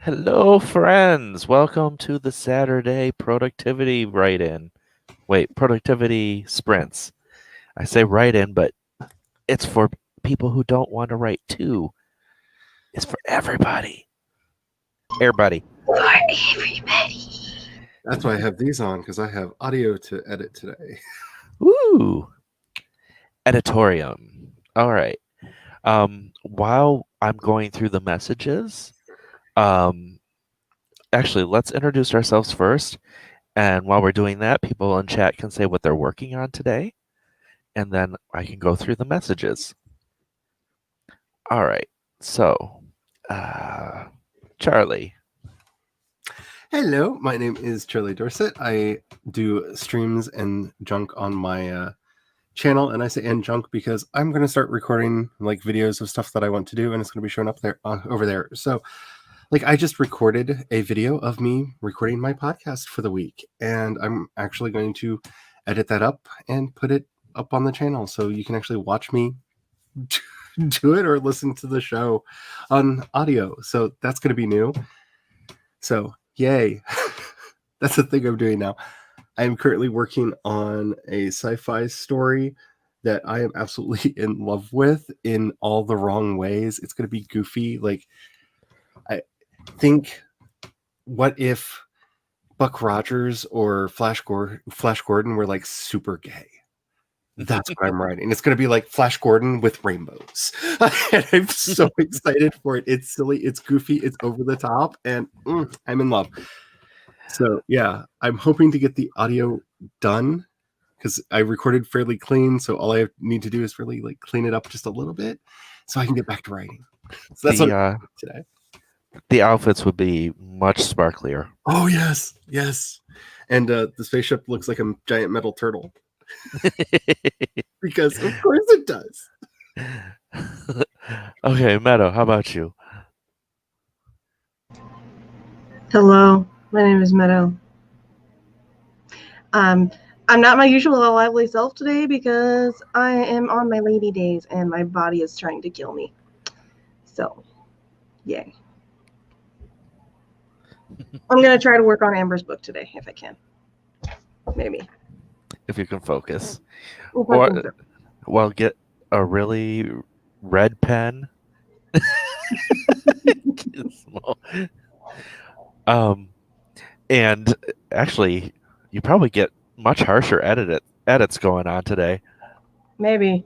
Hello, friends. Welcome to the Saturday productivity write-in. Wait, productivity sprints. I say write-in, but it's for people who don't want to write too. It's for everybody. Everybody. For everybody. That's why I have these on, because I have audio to edit today. Woo! Editorium. All right. While I'm going through the messages, actually, let's introduce ourselves first. And while we're doing that, people in chat can say what they're working on today. And then I can go through the messages. All right. So, Charlie. Hello, my name is Charlie Dorset. I do streams and junk on my channel, and I say and junk because I'm going to start recording like videos of stuff that I want to do, and it's going to be showing up there over there. So, like, I just recorded a video of me recording my podcast for the week, and I'm actually going to edit that up and put it up on the channel so you can actually watch me do it or listen to the show on audio. So that's going to be new. So yay. That's the thing I'm doing now. I am currently working on a sci-fi story that I am absolutely in love with in all the wrong ways. It's going to be goofy. Like, I think, what if Buck Rogers or Flash Gordon were like super gay? That's what I'm writing. It's going to be like Flash Gordon with rainbows. And I'm so excited for it. It's silly, it's goofy, it's over the top, and I'm in love. So yeah, I'm hoping to get the audio done because I recorded fairly clean. So all I need to do is really like clean it up just a little bit so I can get back to writing. So that's what I'm doing today. The outfits would be much sparklier. Oh, yes. Yes. And the spaceship looks like a giant metal turtle. Because of course it does. Okay, Meadow, how about you? Hello, my name is Meadow. I'm not my usual lively self today because I am on my lady days and my body is trying to kill me. So, yay. I'm going to try to work on Amber's book today if I can. Maybe. If you can focus. If I can. Well, get a really red pen. And actually, you probably get much harsher edits going on today. Maybe.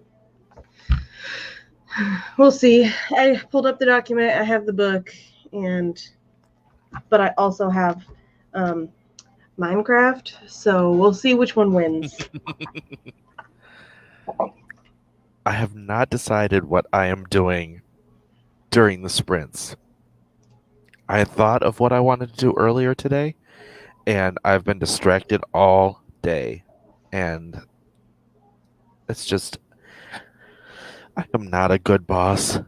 We'll see. I pulled up the document. I have the book, but I also have Minecraft, so we'll see which one wins. I have not decided what I am doing during the sprints. I had thought of what I wanted to do earlier today, and I've been distracted all day. And it's just, I am not a good boss.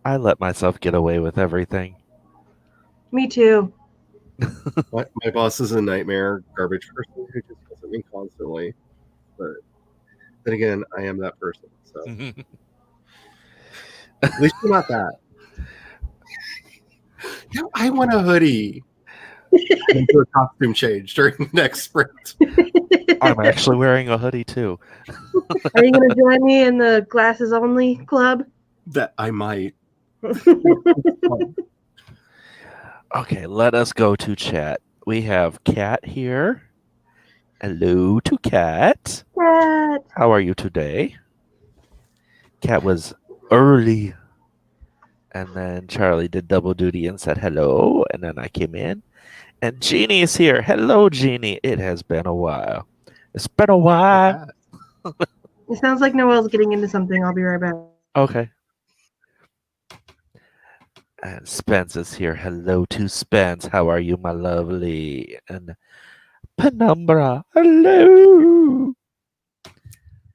I let myself get away with everything. Me too. My boss is a nightmare garbage person who just does something constantly. But then again, I am that person. So at least you're not that. You know, I want a hoodie. And do a costume change during the next sprint. I'm actually wearing a hoodie too. Are you going to join me in the glasses only club? That I might. Okay, let us go to chat. We have Kat here. Hello to Kat. Kat. How are you today? Kat was early. And then Charlie did double duty and said hello. And then I came in. And Jeannie is here. Hello, Jeannie. It has been a while. It's been a while. It sounds like Noel's getting into something. I'll be right back. Okay. And Spence is here. Hello to Spence. How are you, my lovely? And Penumbra. Hello.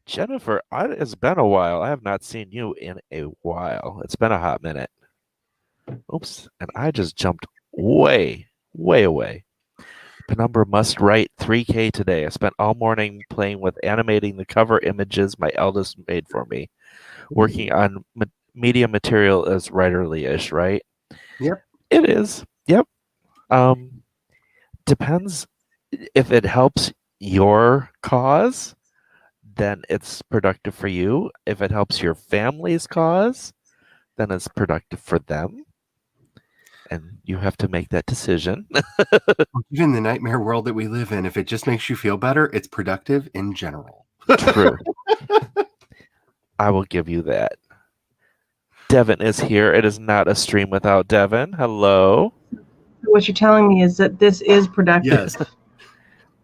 Jennifer, it's been a while. I have not seen you in a while. It's been a hot minute. Oops. And I just jumped way away. Penumbra must write 3K today. I spent all morning playing with animating the cover images my eldest made for me, working on media material is writerly-ish, right? Yep. It is. Yep. Depends if it helps your cause, then it's productive for you. If it helps your family's cause, then it's productive for them. And you have to make that decision. Even the nightmare world that we live in, if it just makes you feel better, it's productive in general. True. I will give you that. Devin is here. It is not a stream without Devin. Hello. What you're telling me is that this is productive. Yes.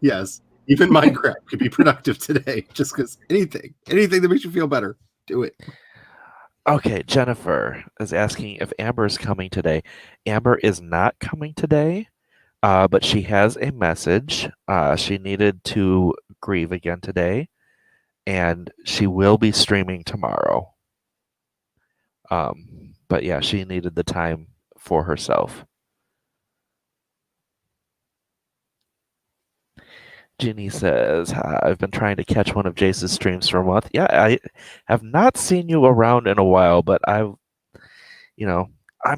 Yes. Even Minecraft could be productive today. Just because anything that makes you feel better, do it. Okay, Jennifer is asking if Amber is coming today. Amber is not coming today, but she has a message. She needed to grieve again today, and she will be streaming tomorrow. But yeah, she needed the time for herself. Ginny says, I've been trying to catch one of Jace's streams for a month. Yeah, I have not seen you around in a while, but I'm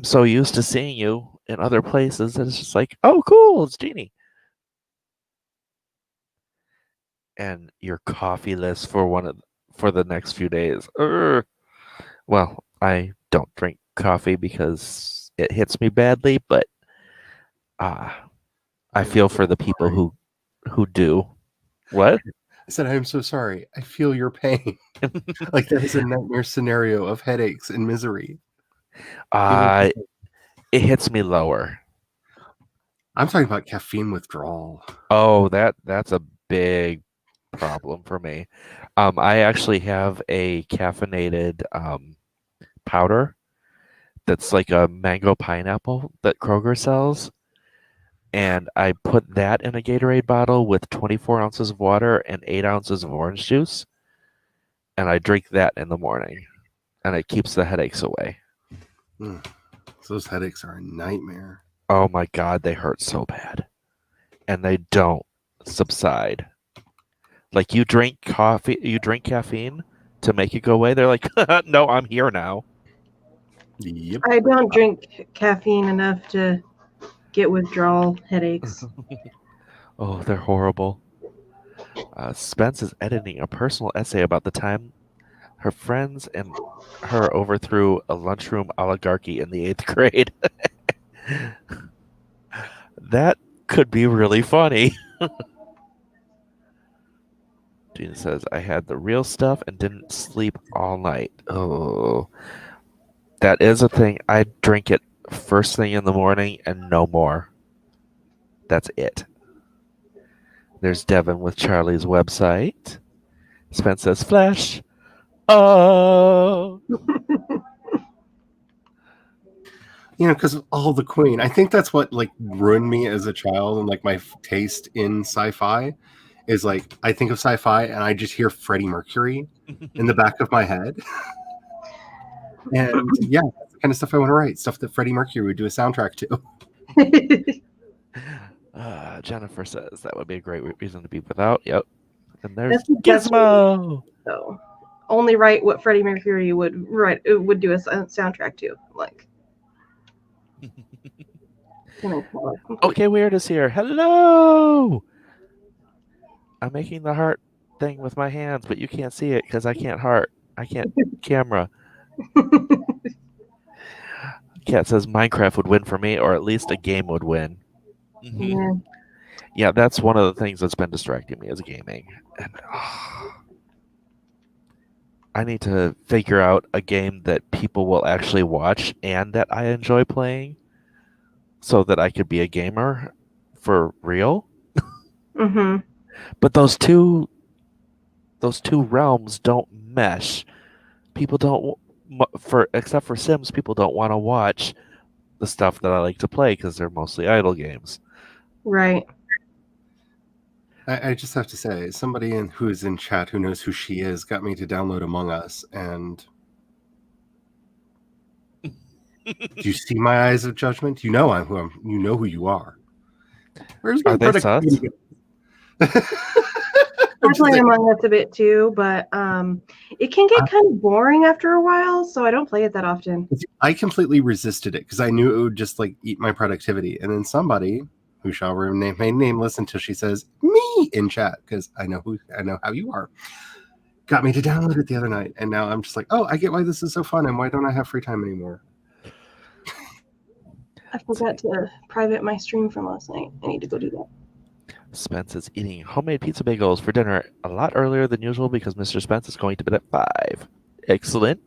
so used to seeing you in other places that it's just like, oh, cool, it's Jeannie. And your coffee list for the next few days. Well, I don't drink coffee because it hits me badly, but I feel for the people who do. What? I said, I am so sorry. I feel your pain. Like that is a nightmare scenario of headaches and misery. It hits me lower. I'm talking about caffeine withdrawal. Oh, that's a big problem for me. I actually have a caffeinated powder that's like a mango pineapple that Kroger sells. And I put that in a Gatorade bottle with 24 ounces of water and 8 ounces of orange juice. And I drink that in the morning. And it keeps the headaches away. Those headaches are a nightmare. Oh my God, they hurt so bad. And they don't subside. Like you drink caffeine to make it go away. They're like, no, I'm here now. Yep. I don't drink caffeine enough to get withdrawal headaches. Oh, they're horrible. Spence is editing a personal essay about the time her friends and her overthrew a lunchroom oligarchy in the 8th grade. That could be really funny. Gina says, I had the real stuff and didn't sleep all night. Oh, that is a thing. I drink it first thing in the morning and no more. That's it. There's Devin with Charlie's website. Spence says, Flash. Oh. Because of all the Queen. I think that's what like ruined me as a child and like my taste in sci-fi is like I think of sci-fi and I just hear Freddie Mercury in the back of my head. And yeah, that's the kind of stuff I want to write. Stuff that Freddie Mercury would do a soundtrack to. Jennifer says that would be a great reason to be without. Yep. And there's That's Gizmo. So only write what Freddie Mercury would write. It would do a soundtrack to. Like. Okay, Weird is here. Hello. I'm making the heart thing with my hands, but you can't see it because I can't heart. I can't camera. Cat says Minecraft would win for me, or at least a game would win. Mm-hmm. Yeah, that's one of the things that's been distracting me is gaming. And I need to figure out a game that people will actually watch and that I enjoy playing so that I could be a gamer for real. Mm-hmm. But those two realms don't mesh. People don't, except for Sims, people don't want to watch the stuff that I like to play because they're mostly idle games. Right. I just have to say, somebody who is in chat who knows who she is got me to download Among Us, and do you see my eyes of judgment? You know you know who you are. Are they sus? I just play like, Among Us a bit too, but it can get kind of boring after a while, so I don't play it that often. I completely resisted it because I knew it would just like eat my productivity. And then somebody who shall remain nameless until she says me in chat, because I know how you are, got me to download it the other night. And now I'm just like, oh, I get why this is so fun, and why don't I have free time anymore? I forgot to private my stream from last night. I need to go do that. Spence is eating homemade pizza bagels for dinner a lot earlier than usual because Mr. Spence is going to bed at 5. Excellent.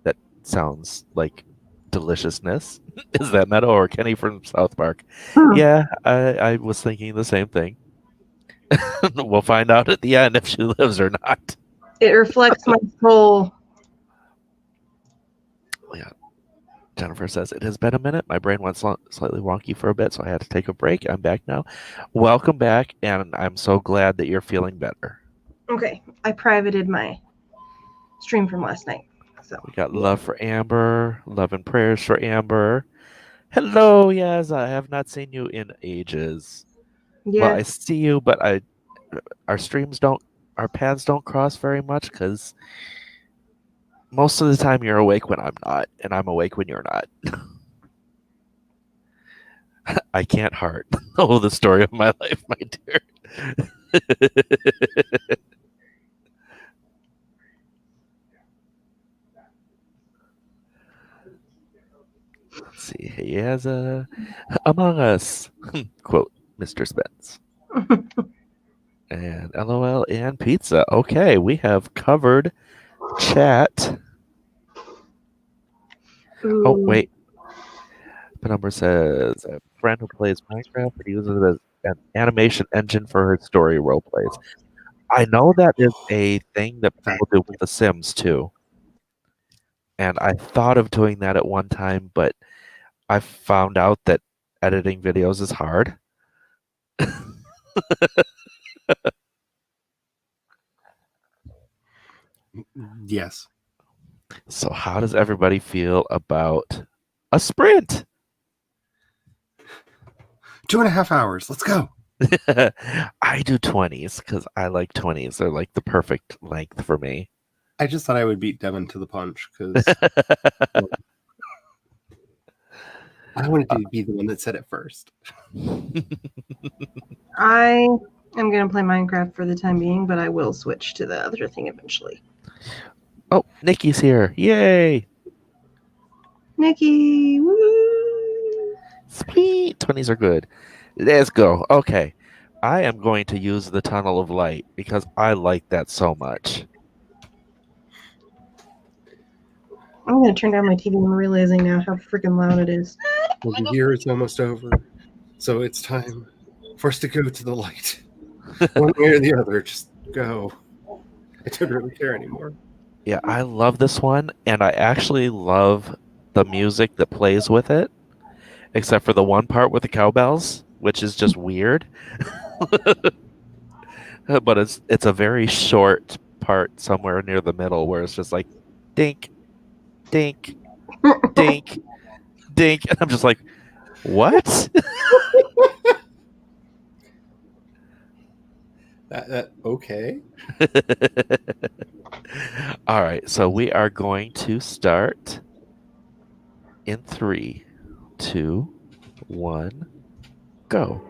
That sounds like deliciousness. Is that Meadow or Kenny from South Park? Yeah, I was thinking the same thing. We'll find out at the end if she lives or not. It reflects my soul. Yeah. Jennifer says, it has been a minute. My brain went slightly wonky for a bit, so I had to take a break. I'm back now. Welcome back, and I'm so glad that you're feeling better. Okay, I privated my stream from last night. So We got love for Amber, love and prayers for Amber. Hello, yes, I have not seen you in ages. yeah, Well, I see you, but our paths don't cross very much because most of the time you're awake when I'm not, and I'm awake when you're not. I can't heart. Oh, the story of my life, my dear. Let's see. He has a Among Us quote, Mr. Spence. And LOL and pizza. Okay, we have covered chat. Oh, wait. Penumbra says a friend who plays Minecraft but uses it as an animation engine for her story role plays. I know that is a thing that people do with The Sims too. And I thought of doing that at one time, but I found out that editing videos is hard. Yes. So how does everybody feel about a sprint? 2.5 hours. Let's go. I do 20s because I like 20s. They're like the perfect length for me. I just thought I would beat Devin to the punch because I wanted to be the one that said it first. I am going to play Minecraft for the time being, but I will switch to the other thing eventually. Oh, Nikki's here. Yay. Nikki, woo! Sweet. 20s are good. Let's go. Okay. I am going to use the tunnel of light because I like that so much. I'm going to turn down my TV. I'm realizing now how freaking loud it is. Well, the year is almost over, so it's time for us to go to the light. One way or the other, just go. I don't really care anymore. Yeah, I love this one, and I actually love the music that plays with it, except for the one part with the cowbells, which is just weird. But it's a very short part somewhere near the middle where it's just like dink, dink, dink, dink, and I'm just like, what? Okay. All right, so we are going to start in 3, 2, 1, go.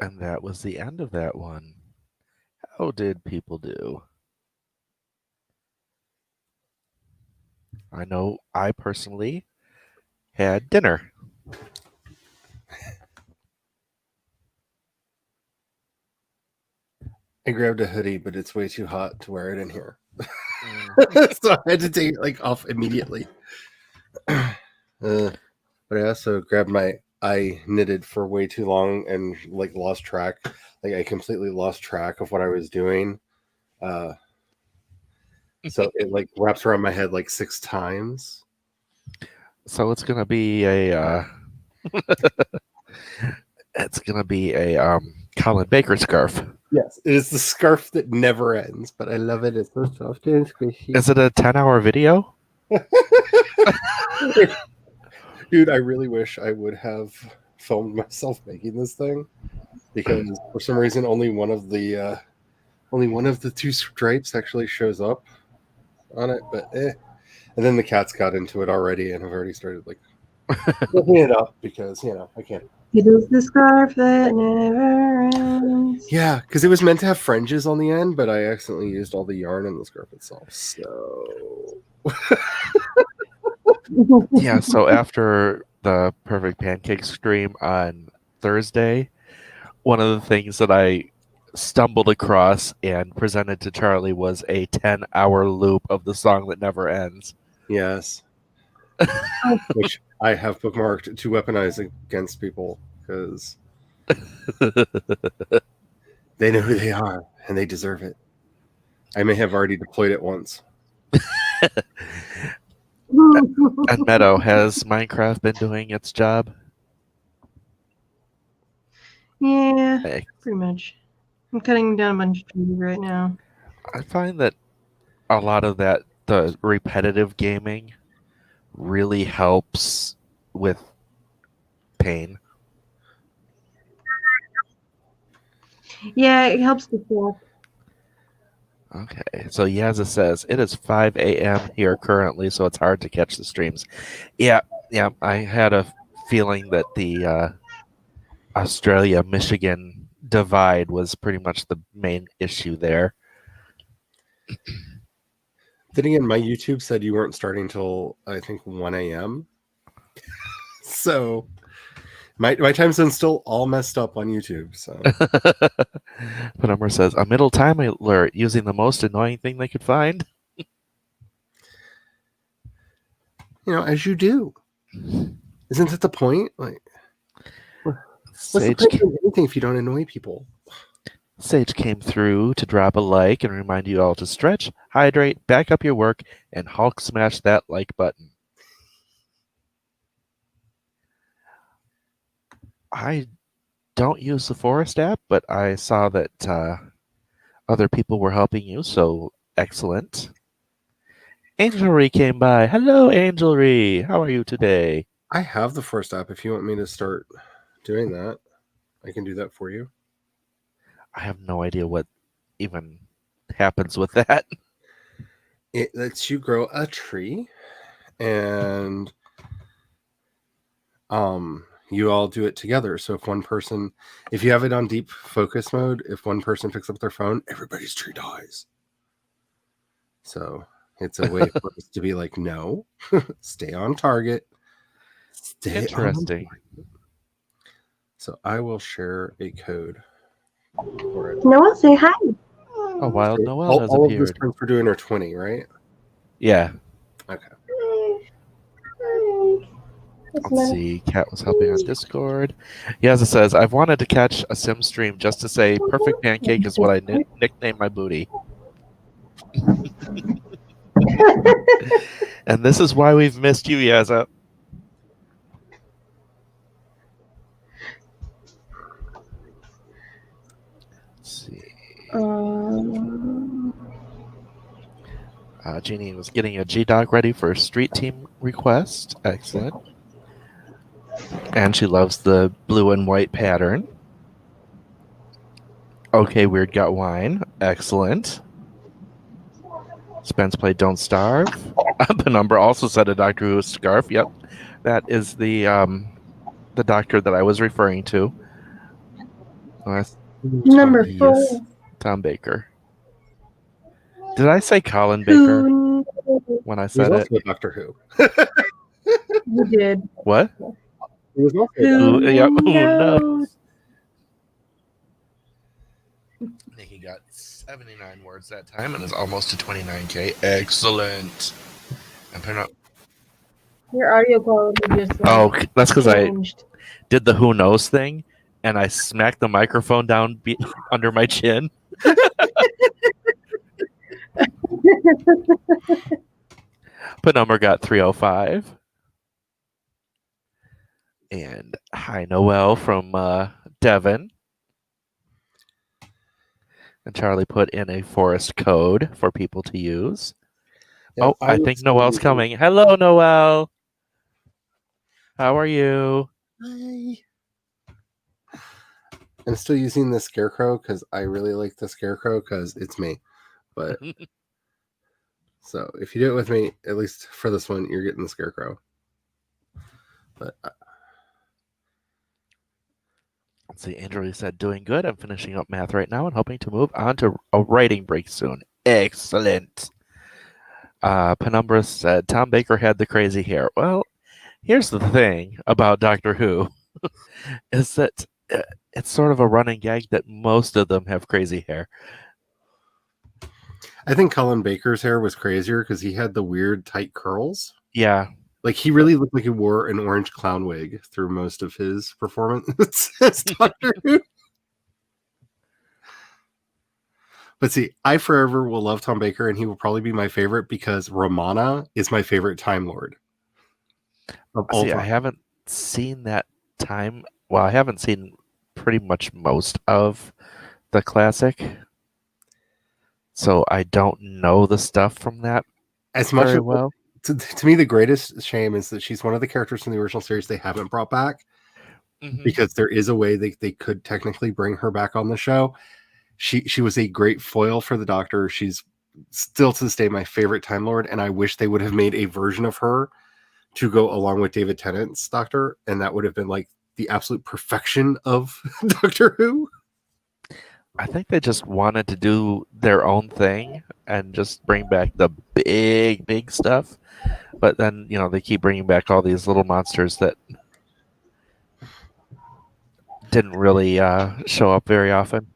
And that was the end of that one. How did people do? I know I personally had dinner. I grabbed a hoodie, but it's way too hot to wear it in here. Mm. So I had to take it like off immediately. But I also grabbed I knitted for way too long and like lost track. Like I completely lost track of what I was doing. So it like wraps around my head like 6 times. So it's gonna be a Colin Baker scarf. Yes, it is the scarf that never ends, but I love it. It's so soft and squishy. Is it a 10-hour video? Dude, I really wish I would have filmed myself making this thing, because for some reason only one of the 2 stripes actually shows up on it. But and then the cats got into it already and have already started like looking it up because I can't. It is the scarf that never ends. Yeah, because it was meant to have fringes on the end, but I accidentally used all the yarn in the scarf itself. So Yeah, so after the Perfect Pancake stream on Thursday, one of the things that I stumbled across and presented to Charlie was a 10-hour loop of the song that never ends. yes, which I have bookmarked to weaponize against people because they know who they are and they deserve it. I may have already deployed it once. And Meadow, has Minecraft been doing its job? Yeah, Hey, pretty much. I'm cutting down a bunch of trees right now. I find that a lot of that, the repetitive gaming, really helps with pain. Yeah, it helps to feel. Okay, so Yazza says it is 5 a.m. here currently, so it's hard to catch the streams. Yeah, I had a feeling that the Australia-Michigan divide was pretty much the main issue there. Then again, my YouTube said you weren't starting till I think 1 a.m. So my time zone's still all messed up on YouTube. So Penumbra says a middle time alert using the most annoying thing they could find. as you do. Isn't that the point? Like, what's the Sage, point of anything if you don't annoy people? Sage came through to drop a like and remind you all to stretch, hydrate, back up your work, and Hulk smash that like button. I don't use the Forest app, but I saw that other people were helping you, so excellent. Angelry came by. Hello, Angelry. How are you today? I have the first app. If you want me to start doing that, I can do that for you. I have no idea what even happens with that. It lets you grow a tree, and you all do it together. So if you have it on deep focus mode, if one person picks up their phone, everybody's tree dies. So it's a way for us to be like, no, stay on target. Stay Interesting. on. So I will share a code for it. Noah, say hi. A wild Noel All has of the appeared. strings we're doing are 20, right? Yeah. Okay. Let's see. Kat was helping on Discord. Yazza says, I've wanted to catch a sim stream just to say Perfect Pancake is what I nicknamed my booty. And this is why we've missed you, Yazza. Let's see. Jeannie was getting a G-Dog ready for a street team request. Excellent. And she loves the blue and white pattern. Okay, Weird Got Wine. Excellent. Spence played Don't Starve. Penumbra also said a Doctor Who scarf. Yep. That is the doctor that I was referring to. Oh, that's Number Yes. 4. Tom Baker. Did I say Colin Baker Who when I He was said it? also a Doctor Who. you did? What? He was also a Who Ooh, yeah, who knows? knows? I think he got 79 words that time and is almost to 29K. Excellent. I'm putting up. Your audio quality just Oh, that's because I changed. did the who knows thing and I smacked the microphone down under my chin. Penumbra got 305. And hi, Noel from Devon. And Charlie put in a forest code for people to use. Yeah, Oh, I was think still Noel's using- coming. Hello, Noel. How are you? Hi. I'm still using the Scarecrow because I really like the Scarecrow because it's me. But so if you do it with me, at least for this one, you're getting the Scarecrow. But Let's see. Andrew said, doing good. I'm finishing up math right now and hoping to move on to a writing break soon. Excellent. Penumbra said, Tom Baker had the crazy hair. Well, here's the thing about Doctor Who is that it's sort of a running gag that most of them have crazy hair. I think Colin Baker's hair was crazier because he had the weird tight curls. Yeah. Like he really looked like he wore an orange clown wig through most of his performance as Doctor Who. But see, I forever will love Tom Baker, and he will probably be my favorite because Romana is my favorite Time Lord of all See, I time. haven't seen that time. Well, I haven't seen pretty much most of the classic. So I don't know the stuff from that As much very as well. to me, the greatest shame is that she's one of the characters from the original series they haven't brought back Mhm. because there is a way they could technically bring her back on the show. She was a great foil for the Doctor. She's still to this day my favorite Time Lord, and I wish they would have made a version of her to go along with David Tennant's Doctor, and that would have been like the absolute perfection of Doctor Who. I think they just wanted to do their own thing and just bring back the big stuff. But then, they keep bringing back all these little monsters that didn't really show up very often.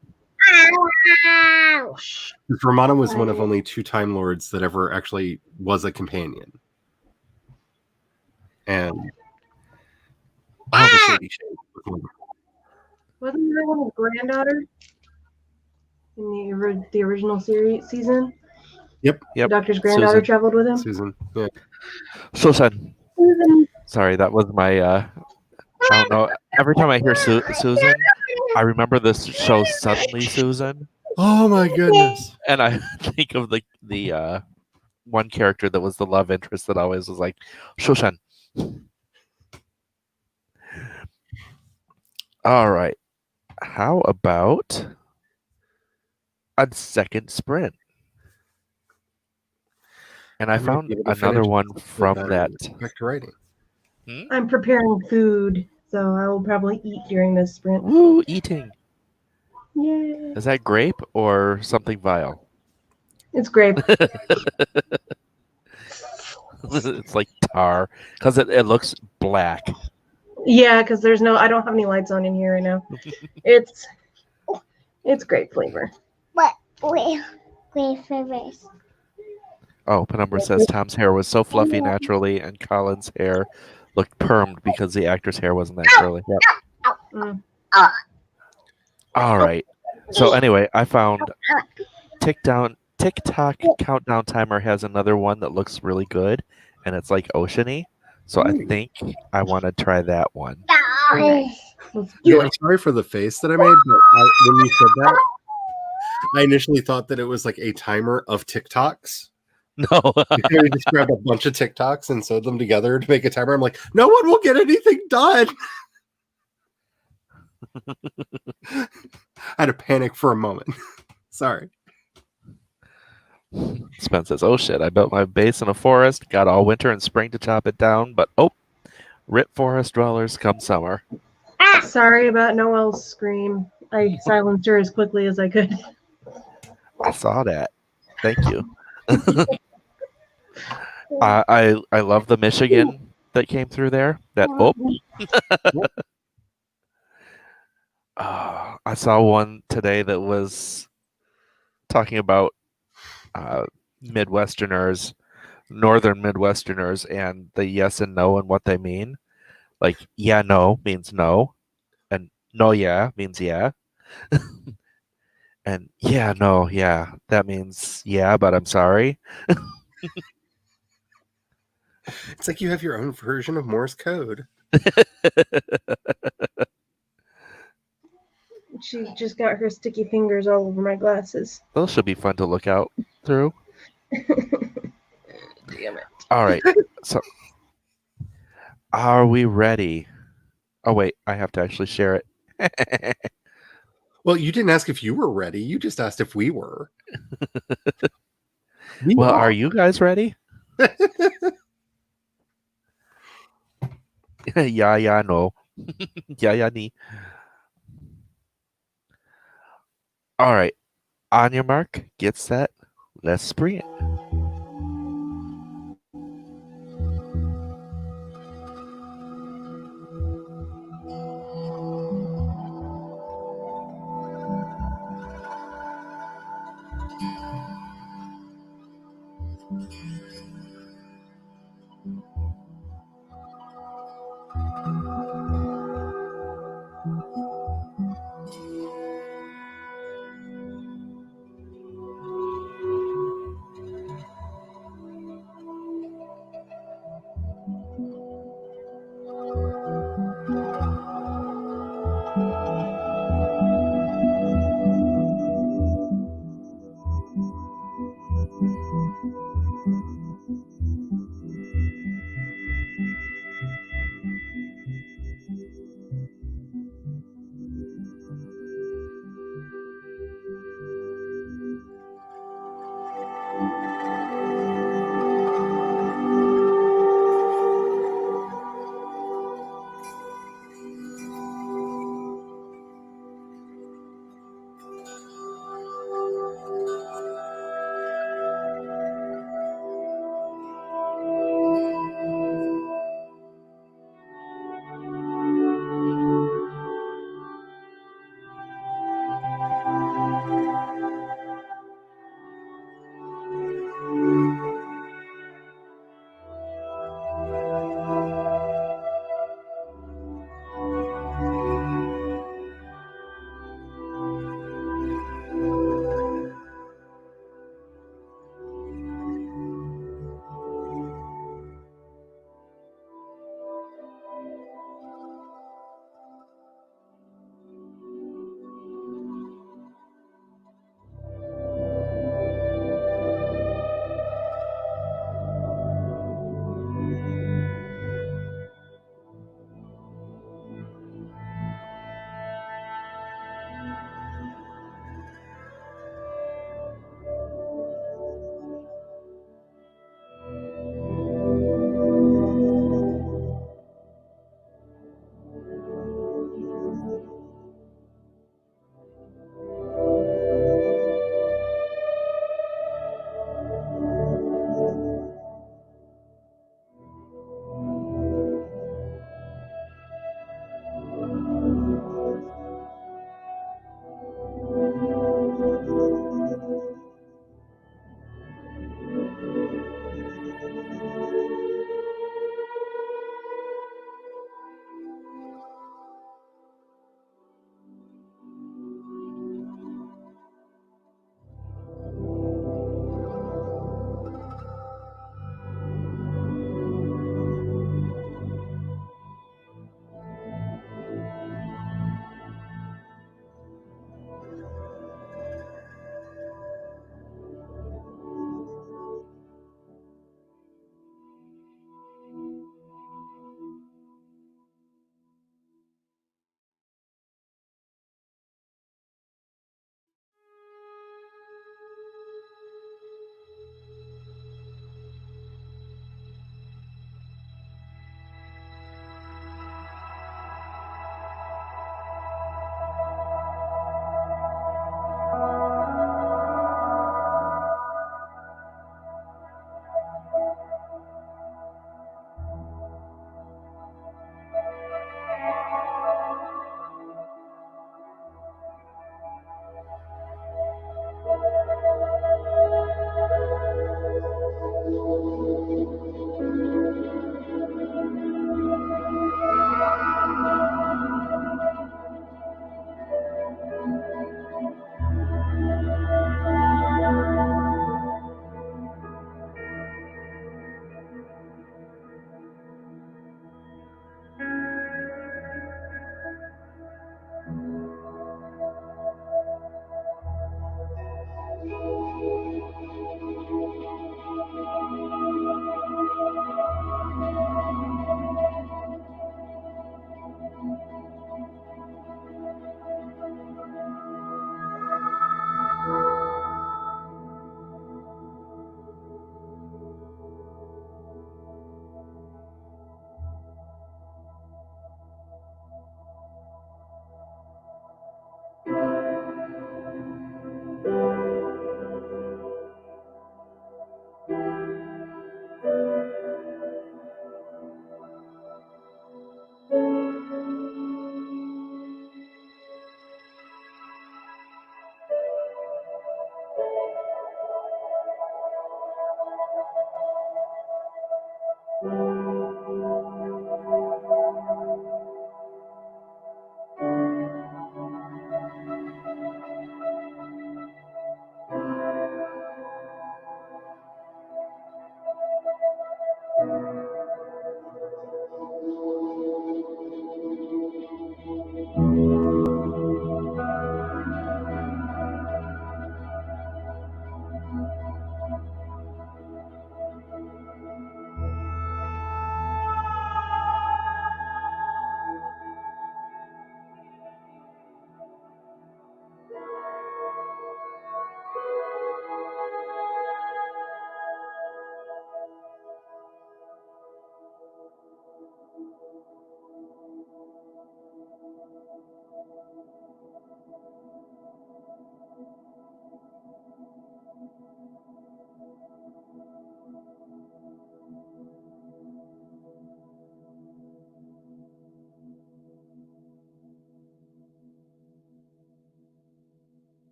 Romana was one of only 2 Time Lords that ever actually was a companion. And all the shady shade. Wasn't there one with granddaughter in the original season? Yep. The Doctor's granddaughter Susan. traveled with him. Susan. Yeah. Susan. Susan. Sorry, that was my. I don't know. Every time I hear Susan, I remember this show Suddenly Susan, Oh my goodness. and I think of the one character that was the love interest that always was like, Susan. All right. How about a second sprint? And I I'm found gonna be able to another finish one this from better that. and back to writing. I'm preparing food, so I will probably eat during this sprint. Woo, eating. Yay! Is that grape or something vile? It's grape. It's like tar because it looks black. Yeah, because I don't have any lights on in here right now. It's grape flavor. What? Wait, favorites. Oh, Penumbra says Tom's hair was so fluffy naturally, and Colin's hair looked permed because the actor's hair wasn't that curly. Yep. Mm. All right. So anyway, I found TikTok countdown timer has another one that looks really good, and it's like oceany. So I think I want to try that one. Nice. Let's do Yeah, I'm it. sorry for the face that I made, but when you said that, I initially thought that it was like a timer of TikToks. No. They just grabbed a bunch of TikToks and sewed them together to make a timer. I'm like, no one will get anything done. I had to panic for a moment. Sorry. Spence says, oh shit, I built my base in a forest, got all winter and spring to chop it down, but rip forest dwellers come summer. Sorry about Noel's scream. I silenced her as quickly as I could. I saw that. Thank you. I love the Michigan that came through there. That I saw one today that was talking about Midwesterners, Northern Midwesterners, and the yes and no and what they mean. Like, yeah, no means no, and no, yeah means yeah, and yeah, no, yeah, that means yeah, but I'm sorry. It's like you have your own version of Morse code. She just got her sticky fingers all over my glasses. Those should be fun to look out through. Damn it. All right, so are we ready? Oh wait, I have to actually share it. Well, you didn't ask if you were ready. You just asked if we were. Well, are you guys ready? Yeah, no. Yeah, nee. All right. On your mark, get set, let's sprint.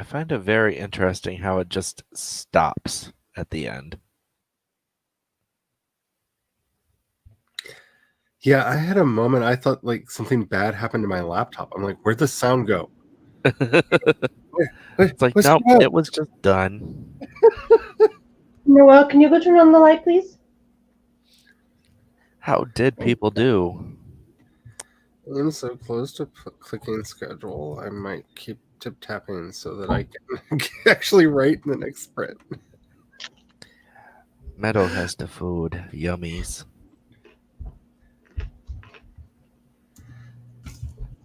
find it very interesting how it just stops at the end. Yeah, I had a moment. I thought like something bad happened to my laptop. I'm like, where'd the sound go? It's like, What's nope, going on? it was just done. Noel, can you go turn on the light, please? How did people do? I'm so close to clicking schedule. I might keep tip tapping so that I can actually write in the next sprint. Meadow has the food. Yummies.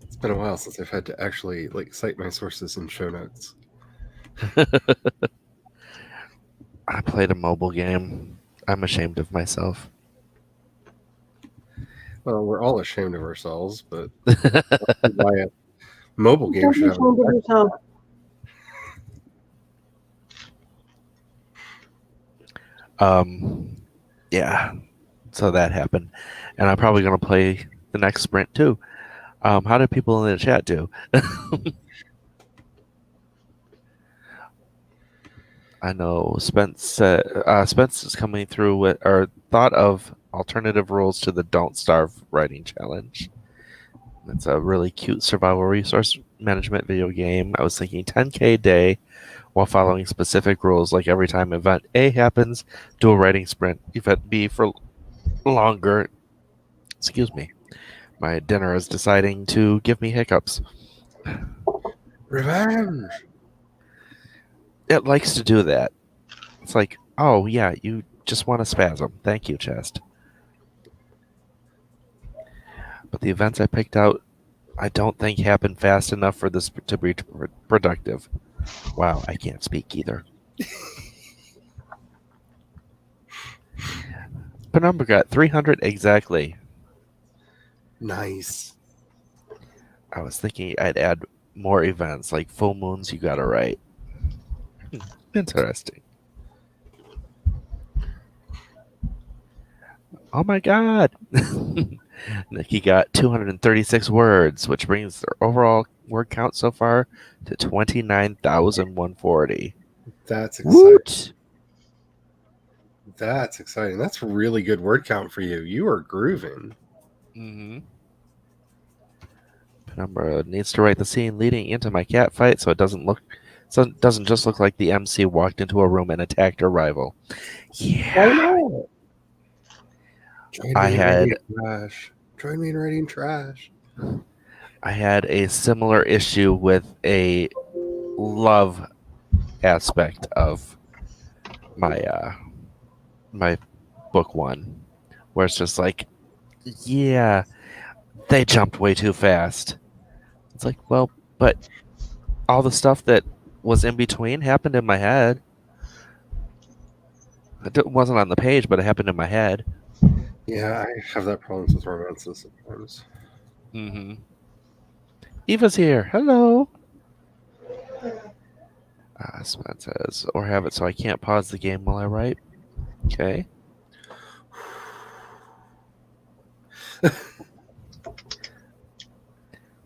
It's been a while since I've had to actually like cite my sources in show notes. I played a mobile game. I'm ashamed of myself. Well, we're all ashamed of ourselves, but why a mobile game Don't should be have ashamed of yourself. Yeah. So that happened. And I'm probably gonna play the next sprint too. How did people in the chat do? I know Spence is coming through with or thought of alternative rules to the Don't Starve writing challenge. It's a really cute survival resource management video game. I was thinking 10K a day while following specific rules, like every time event A happens, do a writing sprint. Event B for longer. Excuse me. My dinner is deciding to give me hiccups. revenge. It likes to do that. It's like, oh yeah, you just want a spasm. Thank you, chest. But the events I picked out, I don't think happen fast enough for this to be productive. Wow, I can't speak either. Penumbra got 300 exactly. Nice. I was thinking I'd add more events, like full moons you gotta write. Interesting. Oh my god! Nikki got 236 words, which brings their overall word count so far to 29,140. That's exciting. Woot! That's exciting. That's really good word count for you. You are grooving. Mm-hmm. Penumbra needs to write the scene leading into my cat fight so it doesn't just look like the MC walked into a room and attacked her rival. Yeah. Join I me in had- writing trash. Join me in writing trash. I had a similar issue with a love aspect of my my book one, where it's just like, yeah, they jumped way too fast. It's like, well, but all the stuff that was in between happened in my head. It wasn't on the page, but it happened in my head. Yeah, I have that problem with romances sometimes. Mm-hmm. Eva's here. Hello. Spence says, or have it so I can't pause the game while I write. Okay.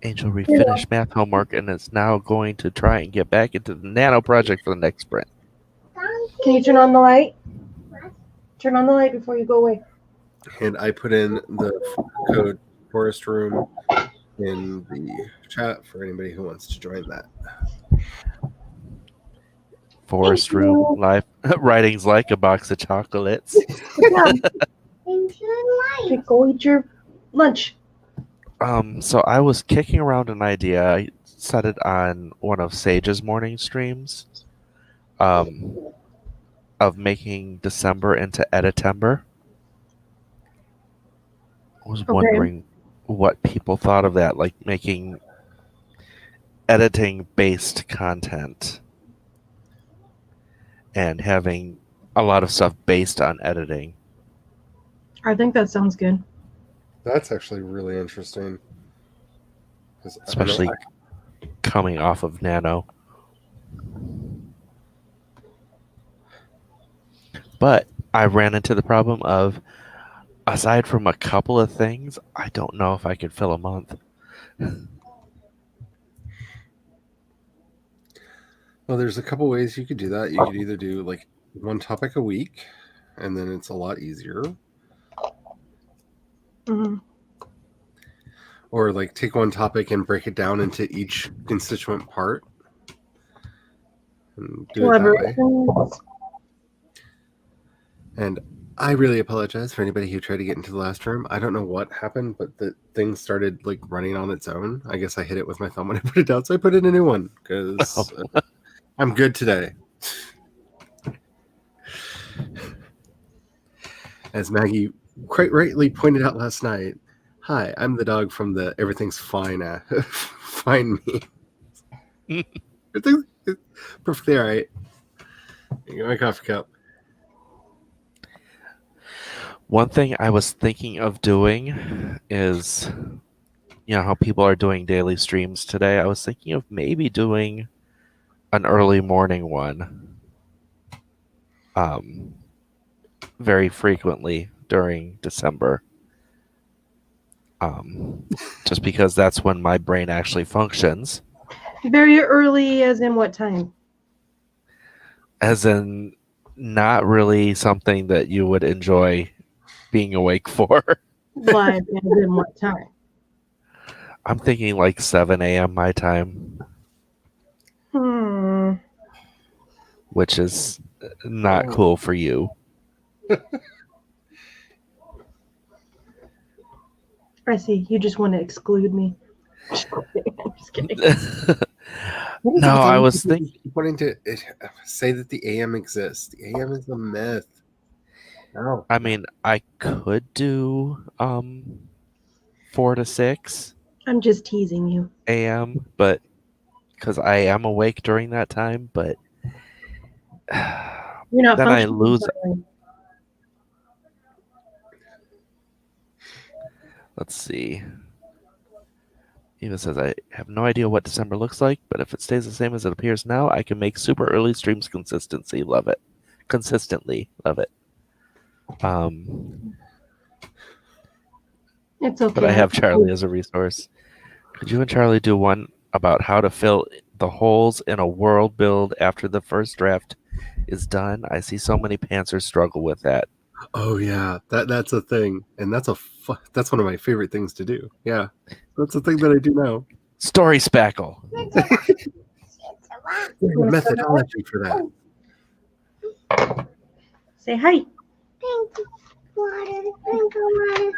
Angel refinished math homework and is now going to try and get back into the nano project for the next sprint. Can you turn on the light? Turn on the light before you go away. And I put in the code Forest Room in the chat for anybody who wants to join that. Forest Thank room you. life writing's like a box of chocolates. Good job. Into the Okay, light. go eat your lunch. So I was kicking around an idea. I set it on one of Sage's morning streams. Of making December into Editember. I was wondering what people thought of that, like making editing based content and having a lot of stuff based on editing. I think that sounds good. That's actually really interesting. 'Cause I know Especially coming off of Nano. But I ran into the problem of, aside from a couple of things, I don't know if I could fill a month. Well, there's a couple ways you could do that. You could either do like one topic a week, and then it's a lot easier, Mhm. or like take one topic and break it down into each constituent part and do it that way. Collaborations. And I really apologize for anybody who tried to get into the last room. I don't know what happened, but the thing started like running on its own. I guess I hit it with my thumb when I put it down, so I put in a new one because I'm good today. As Maggie quite rightly pointed out last night, hi, I'm the dog from the Everything's Fine fine me. Everything's perfectly all right. You got my coffee cup. One thing I was thinking of doing is, you know, how people are doing daily streams today. I was thinking of maybe doing an early morning one very frequently during December. Just because that's when my brain actually functions. Very early, as in what time? As in, not really something that you would enjoy being awake for. Live, as in what time? I'm thinking like 7 a.m. my time, which is not cool for you. I see. You just want to exclude me. I'm just kidding. No, I was thinking. Wanting to say that the AM exists. The AM is a myth. No. I mean, I could do 4 to 6 I'm just teasing you. a.m., but because I am awake during that time, but You're not then I functioning lose. properly. Let's see. Eva says, I have no idea what December looks like, but if it stays the same as it appears now, I can make super early streams consistently. Love it. Consistently. Love it. It's okay. But I have Charlie as a resource. Could you and Charlie do one about how to fill the holes in a world build after the first draft is done? I see so many pantsers struggle with that. Oh yeah, that's a thing, and that's one of my favorite things to do. Yeah, that's a thing that I do now. Story spackle. There's a methodology for that. Say hi. Thank you. Water. Drink water.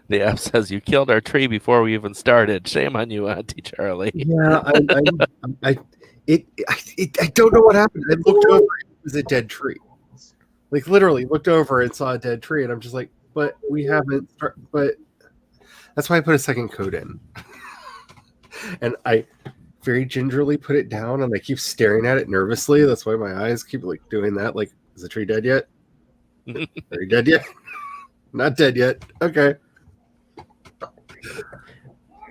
The app says you killed our tree before we even started. Shame on you, Auntie Charlie. Yeah, I don't know what happened. I looked over, it was a dead tree. Like literally looked over and saw a dead tree, and I'm just like, but we haven't. But that's why I put a second code in, and I very gingerly put it down, and I keep staring at it nervously. That's why my eyes keep like doing that. Like, is the tree dead yet? Are you dead yet? Not dead yet. Okay.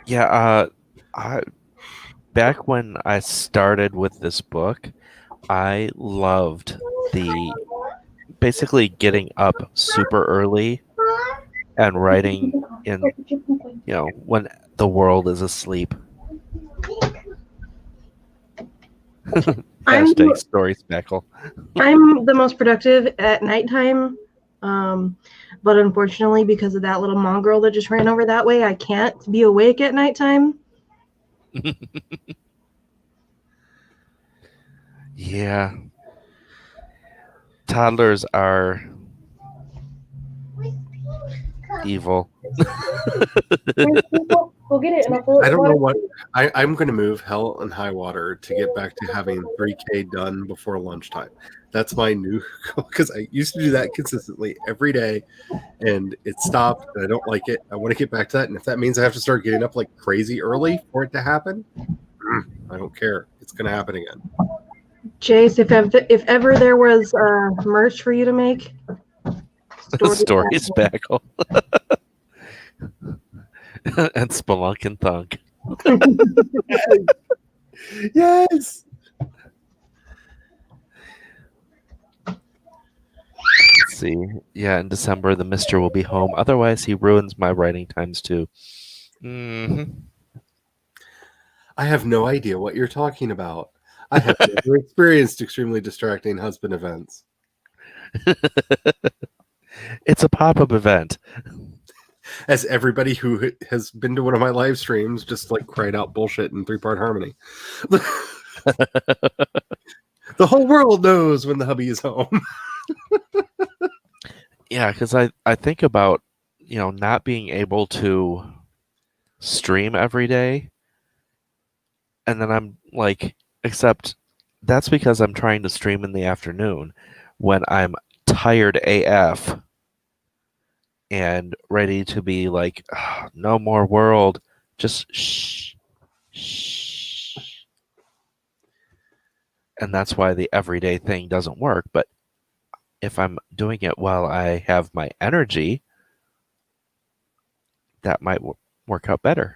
Yeah, back when I started with this book, I loved basically getting up super early and writing in, when the world is asleep. Hashtag story spackle. I'm the most productive at nighttime, but unfortunately, because of that little mongrel that just ran over that way, I can't be awake at nighttime. Yeah. Toddlers are evil. We'll get it. I don't know what I'm going to move hell and high water to get back to having 3K done before lunchtime. That's my new goal, because I used to do that consistently every day, and it stopped, and I don't like it. I want to get back to that, and if that means I have to start getting up like crazy early for it to happen, I don't care. It's going to happen again. Jace, if ever there was merch for you to make, Story spackle. And Spelunk and Thunk. Yes. Let's see. Yeah, in December the Mister will be home. Otherwise, he ruins my writing times too. Mm-hmm. I have no idea what you're talking about. I have never experienced extremely distracting husband events. It's a pop-up event. As everybody who has been to one of my live streams just like cried out bullshit in 3-part harmony. The whole world knows when the hubby is home. Yeah, because I think about, not being able to stream every day. And then I'm like, except that's because I'm trying to stream in the afternoon when I'm tired AF and ready to be like, "Ah, no more world, just shh, shh." And that's why the everyday thing doesn't work. But if I'm doing it while I have my energy, that might work out better.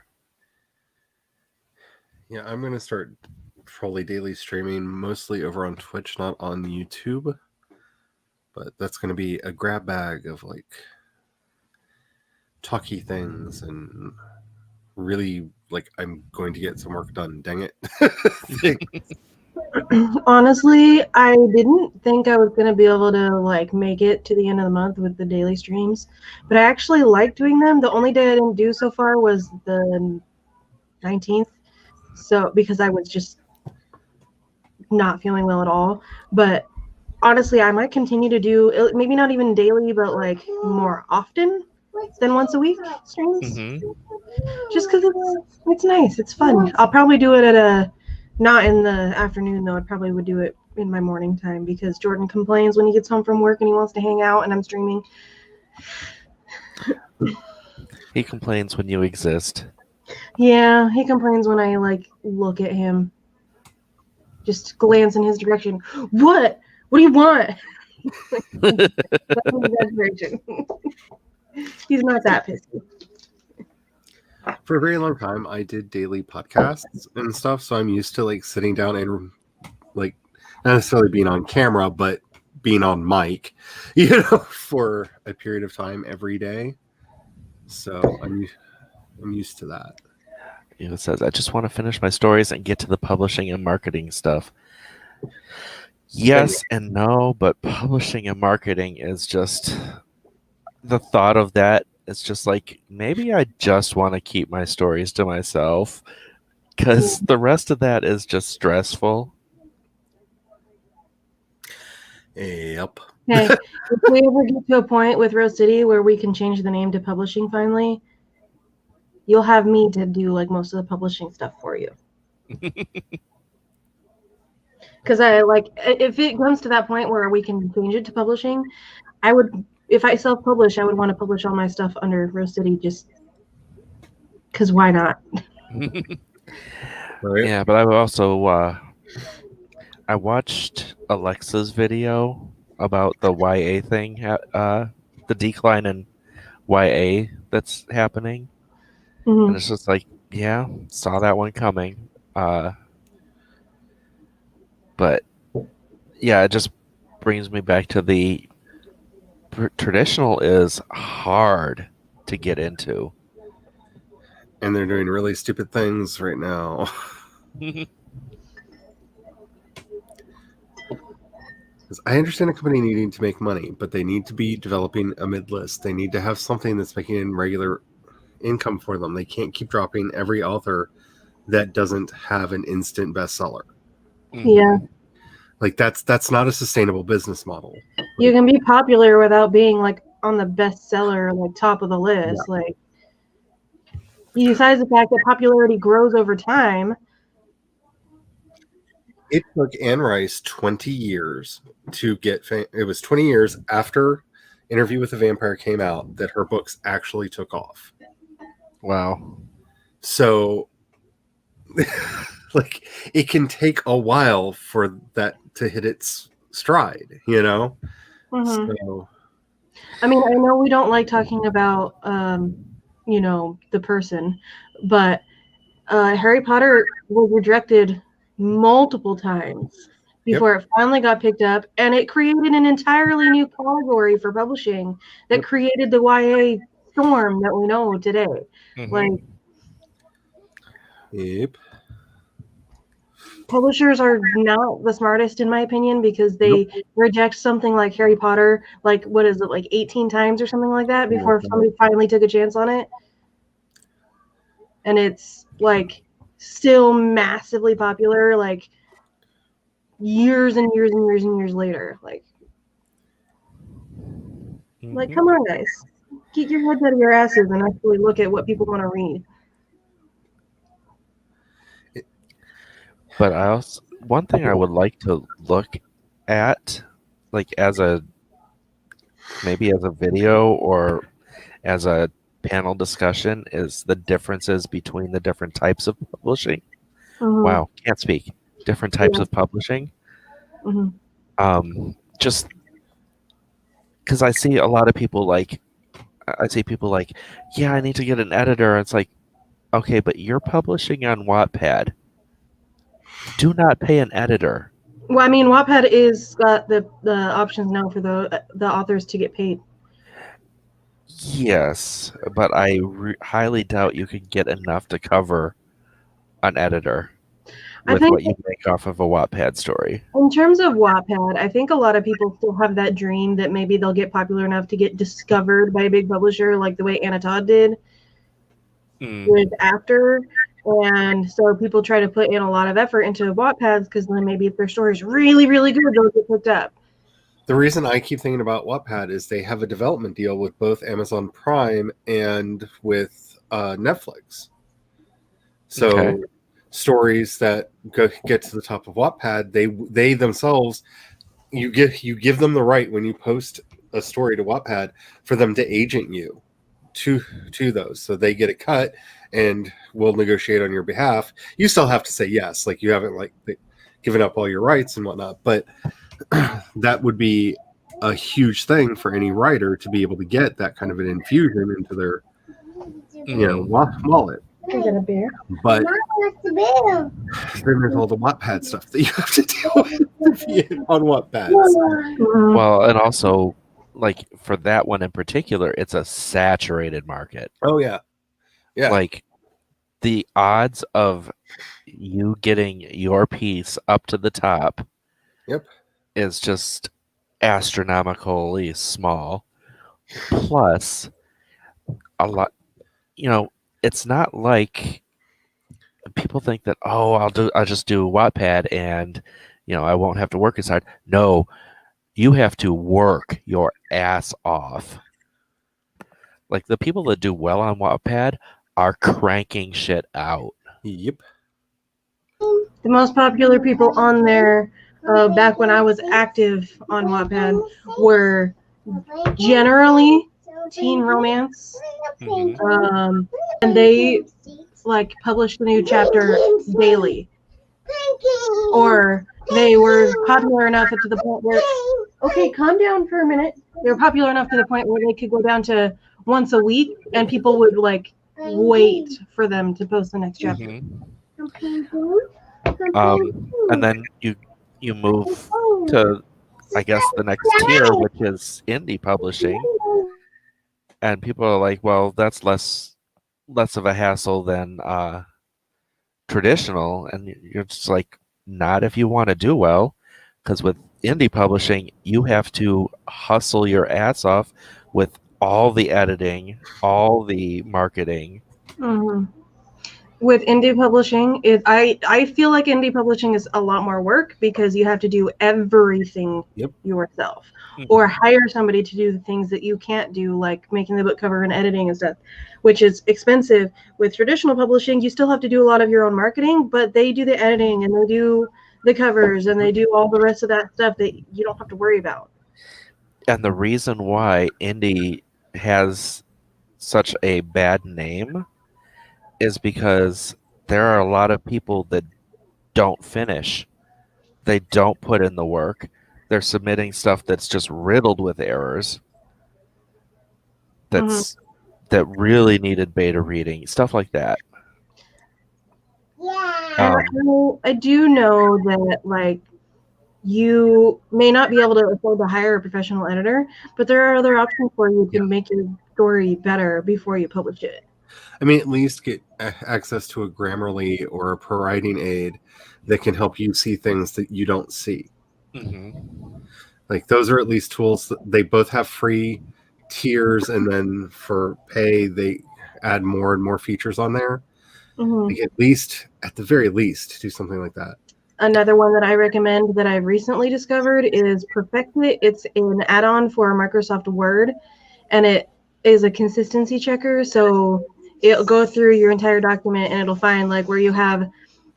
Yeah, I'm going to start probably daily streaming, mostly over on Twitch, not on YouTube. But that's going to be a grab bag of like talky things and really like I'm going to get some work done. Dang it. Honestly, I didn't think I was gonna be able to like make it to the end of the month with the daily streams, but I actually like doing them. The only day I didn't do so far was the 19th, so because I was just not feeling well at all. But honestly, I might continue to do maybe not even daily, but like more often than once a week streams, just because it's nice, it's fun. I'll probably do it at not in the afternoon though. I probably would do it in my morning time because Jordan complains when he gets home from work and he wants to hang out and I'm streaming. He complains when you exist. Yeah, he complains when I like look at him, just glance in his direction. What do you want? That's an exaggeration. He's not that pissy. For a very long time, I did daily podcasts and stuff, so I'm used to like sitting down and like not necessarily being on camera, but being on mic, for a period of time every day. So I'm used to that. It says, I just want to finish my stories and get to the publishing and marketing stuff. Yes and no, but publishing and marketing is just the thought of that. It's just like, maybe I just want to keep my stories to myself because the rest of that is just stressful. Yep. Hey, if we ever get to a point with Rose City where we can change the name to publishing finally, you'll have me to do like most of the publishing stuff for you. Because if it comes to that point where we can change it to publishing, if I self-publish, I would want to publish all my stuff under Rose City just because why not? Right. Yeah, but I also I watched Alexa's video about the YA thing, the decline in YA that's happening, and it's just like, yeah, saw that one coming. But yeah, it just brings me back to the traditional is hard to get into. And they're doing really stupid things right now. I understand a company needing to make money, but they need to be developing a mid-list. They need to have something that's making in regular income for them. They can't keep dropping every author that doesn't have an instant bestseller. Yeah. Like that's not a sustainable business model. You can be popular without being like on the bestseller, like top of the list. Yeah. Like, besides the fact that popularity grows over time. It took Anne Rice 20 years to get it was 20 years after Interview with the Vampire came out that her books actually took off. Wow. So like it can take a while for that to hit its stride, So I mean, I know we don't like talking about the person, but Harry Potter was rejected multiple times before it finally got picked up, and it created an entirely new category for publishing that created the YA storm that we know today. Mm-hmm. Like, yep. publishers are not the smartest in my opinion because they reject something like Harry Potter, like what is it, like 18 times or something like that before somebody finally took a chance on it. And it's like still massively popular, like years and years and years and years later. Like Mhm. come on, guys, get your heads out of your asses and actually look at what people want to read. But I also one thing I would like to look at, like as a maybe as a video or as a panel discussion, is the differences between the different types of publishing. Mhm. Wow, can't speak. Different types Yeah. of publishing. Mhm. Just because I see a lot of people like, yeah, I need to get an editor. It's like, okay, but you're publishing on Wattpad. Do not pay an editor. Well, I mean, Wattpad is got the options now for the authors to get paid. Yes, but I highly doubt you can get enough to cover an editor I with think what you make off of a Wattpad story. in terms of Wattpad, I think a lot of people still have that dream that maybe they'll get popular enough to get discovered by a big publisher, like the way Anna Todd did with After. And so people try to put in a lot of effort into Wattpads because then maybe if their story is really, really good, they'll get picked up. The reason I keep thinking about Wattpad is they have a development deal with both Amazon Prime and with Netflix. So Okay. stories that get to the top of Wattpad, they themselves, you give them the right when you post a story to Wattpad for them to agent you to those, so they get it cut and will negotiate on your behalf. You still have to say yes, like you haven't like given up all your rights and whatnot, but that would be a huge thing for any writer to be able to get that kind of an infusion into their wallet. Is it a bear? But Mom wants the bear. then there's all the Wattpad stuff that you have to deal with to be on Wattpad. Mhm. Well, and also, like for that one in particular, it's a saturated market. Oh yeah. Like the odds of you getting your piece up to the top Yep. is just astronomically small. Plus, a lot, it's not like people think that, oh, I'll just do Wattpad and I won't have to work as hard. No, you have to work your ass off. Like the people that do well on Wattpad are cranking shit out. Yep. The most popular people on there back when I was active on Wattpad were generally teen romance, Mhm. and they like published a new chapter daily, or they were popular enough to the point where, okay, calm down for a minute. They were popular enough to the point where they could go down to once a week, and people would like wait for them to post the next chapter. And then you move to, I guess, the next tier, which is indie publishing, and people are like, well, that's less of a hassle than traditional, and you're just like, not if you want to do well, because with indie publishing, you have to hustle your ass off with all the editing, all the marketing. Mhm. With indie publishing, I feel like indie publishing is a lot more work because you have to do everything yourself, or hire somebody to do the things that you can't do, like making the book cover and editing and stuff, which is expensive. With traditional publishing, you still have to do a lot of your own marketing, but they do the editing and they do the covers and they do all the rest of that stuff that you don't have to worry about. And the reason why indie has such a bad name is because there are a lot of people that don't finish. They don't put in the work. They're submitting stuff that's just riddled with errors. That really needed beta reading, stuff like that. I do know that like you may not be able to afford to hire a professional editor, but there are other options for you to make your story better before you publish it. I mean, at least get access to a Grammarly or a pro writing aid that can help you see things that you don't see. Mm-hmm. Like those are at least tools that they both have free tiers, and then for pay they add more and more features on there. Mhm. Like at least, at the very least, do something like that. Another one that I recommend that I've recently discovered is Perfectit. It's an add-on for Microsoft Word, and it is a consistency checker. So it'll go through your entire document and it'll find like where you have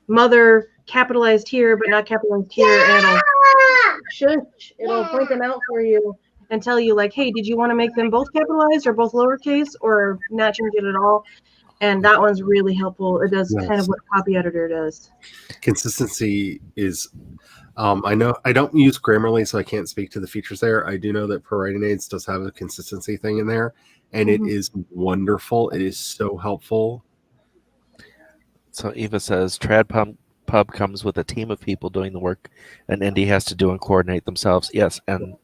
mother capitalized here but not capitalized here, and it'll point them out for you and tell you like, hey, did you want to make them both capitalized or both lowercase or not change it at all? And that one's really helpful. It does kind of Yes. what Copy Editor does. Consistency is. I know I don't use Grammarly, so I can't speak to the features there. I do know that Pro Writing Aids does have a consistency thing in there, and it Mhm. is wonderful. It is so helpful. So Eva says Trad Pub comes with a team of people doing the work, and Indy has to do and coordinate themselves. Yes, and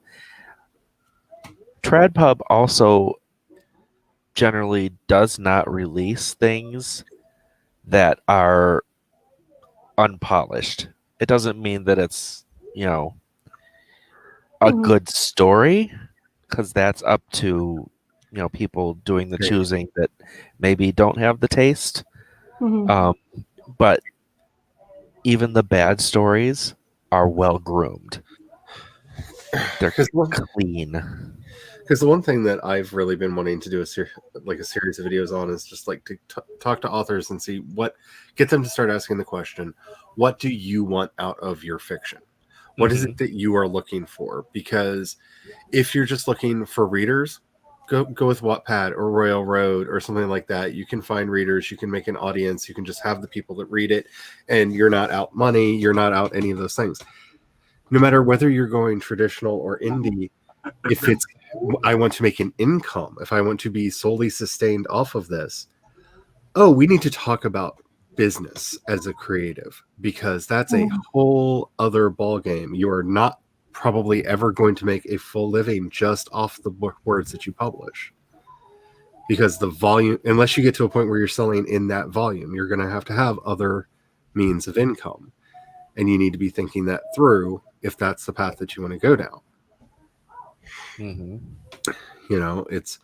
Trad Pub also generally does not release things that are unpolished. It doesn't mean that it's, a Mhm. good story, because that's up to, people doing the Great. choosing that maybe don't have the taste. Mhm. But even the bad stories are well groomed. They're clean. Because the one thing that I've really been wanting to do a series of videos on is just like to talk to authors and see get them to start asking the question, what do you want out of your fiction? What is it that you are looking for? Because if you're just looking for readers, go with Wattpad or Royal Road or something like that. You can find readers, you can make an audience, you can just have the people that read it, and you're not out money, you're not out any of those things. No matter whether you're going traditional or indie, if it's I want to make an income, if I want to be solely sustained off of this, we need to talk about business as a creative, because that's a whole other ballgame. You are not probably ever going to make a full living just off the words that you publish, because the volume, unless you get to a point where you're selling in that volume, you're going to have other means of income, and you need to be thinking that through if that's the path that you want to go down. It's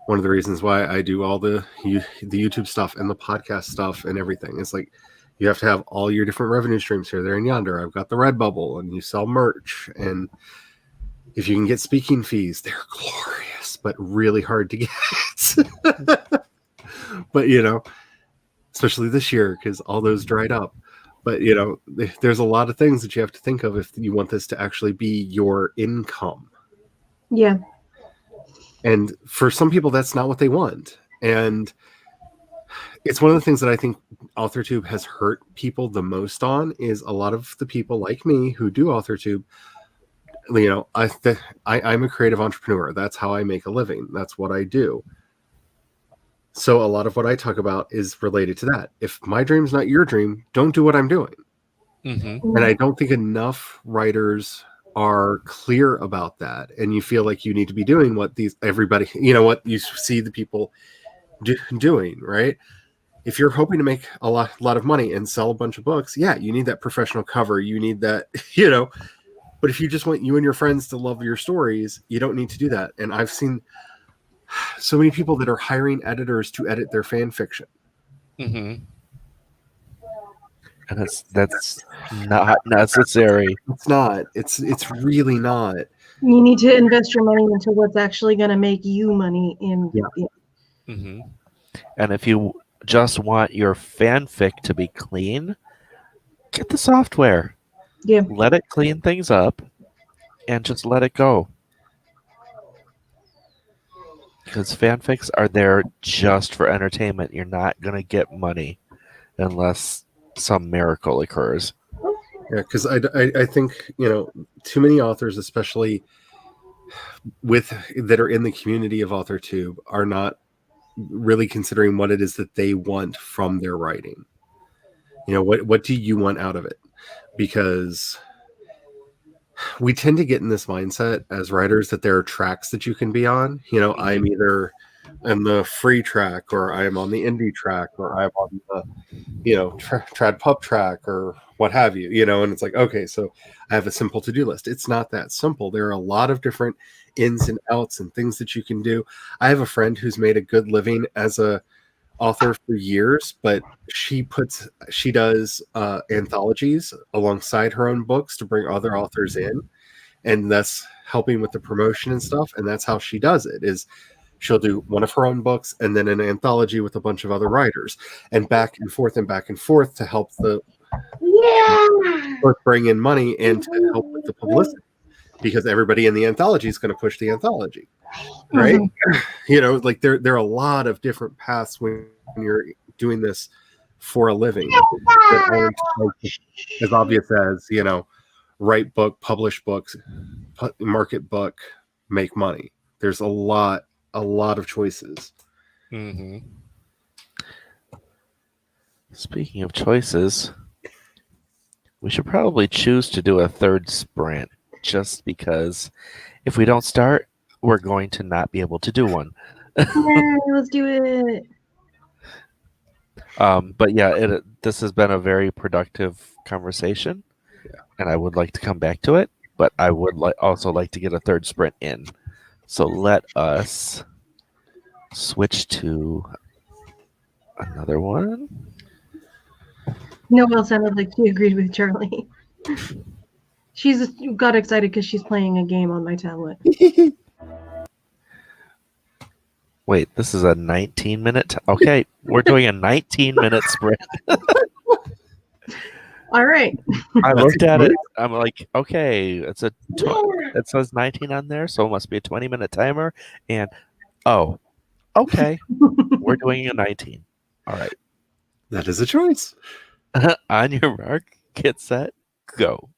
one of the reasons why I do all the YouTube stuff and the podcast stuff and everything. It's like you have to have all your different revenue streams here, there, and yonder. I've got the Redbubble, and you sell merch, and if you can get speaking fees, they're glorious, but really hard to get. But especially this year, because all those dried up. But there's a lot of things that you have to think of if you want this to actually be your income. Yeah. And for some people, that's not what they want. And it's one of the things that I think AuthorTube has hurt people the most on, is a lot of the people like me who do AuthorTube. I'm a creative entrepreneur. That's how I make a living. That's what I do. So a lot of what I talk about is related to that. If my dream's not your dream, don't do what I'm doing. And I don't think enough writers are clear about that, and you feel like you need to be doing what everybody, what you see the people doing, right? If you're hoping to make a lot of money and sell a bunch of books, yeah, you need that professional cover, you need that, but if you just want you and your friends to love your stories, you don't need to do that. And I've seen so many people that are hiring editors to edit their fan fiction. And that's not necessary. It's not. It's really not. You need to invest your money into what's actually going to make you money. And if you just want your fanfic to be clean, get the software. Yeah. Let it clean things up and just let it go. Because fanfics are there just for entertainment. You're not going to get money unless some miracle occurs. Yeah, because I think too many authors, especially that are in the community of AuthorTube, are not really considering what it is that they want from their writing. What do you want out of it? Because we tend to get in this mindset as writers that there are tracks that you can be on. I'm either in the free track, or I am on the indie track, or I'm on the trad pub track, or what have you. And it's like, okay, so I have a simple to-do list. It's not that simple. There are a lot of different ins and outs and things that you can do. I have a friend who's made a good living as a author for years, but she does anthologies alongside her own books to bring other authors in, and that's helping with the promotion and stuff. And that's how she does it, is she'll do one of her own books and then an anthology with a bunch of other writers, and back and forth to help the Yeah. both bring in money and to help with the publicity, because everybody in the anthology is going to push the anthology, right? Like there are a lot of different paths when you're doing this for a living that aren't as obvious as write book, publish books, market book, make money. There's a lot of choices. Mm-hmm. Speaking of choices, we should probably choose to do a third sprint, just because if we don't start, we're going to not be able to do one. Yay, let's do it. But yeah, this has been a very productive conversation, Yeah. and I would like to come back to it. But I would also like to get a third sprint in. So let us switch to another one. Noelle sounded like she agreed with Charlie. She's got excited because she's playing a game on my tablet. Wait, this is a 19-minute. Okay, we're doing a 19-minute sprint. All right. I looked at it. I'm like, okay, it says 19 on there, so it must be a 20-minute timer. And oh, okay, we're doing a 19. All right. That is a choice. On your mark, get set, go.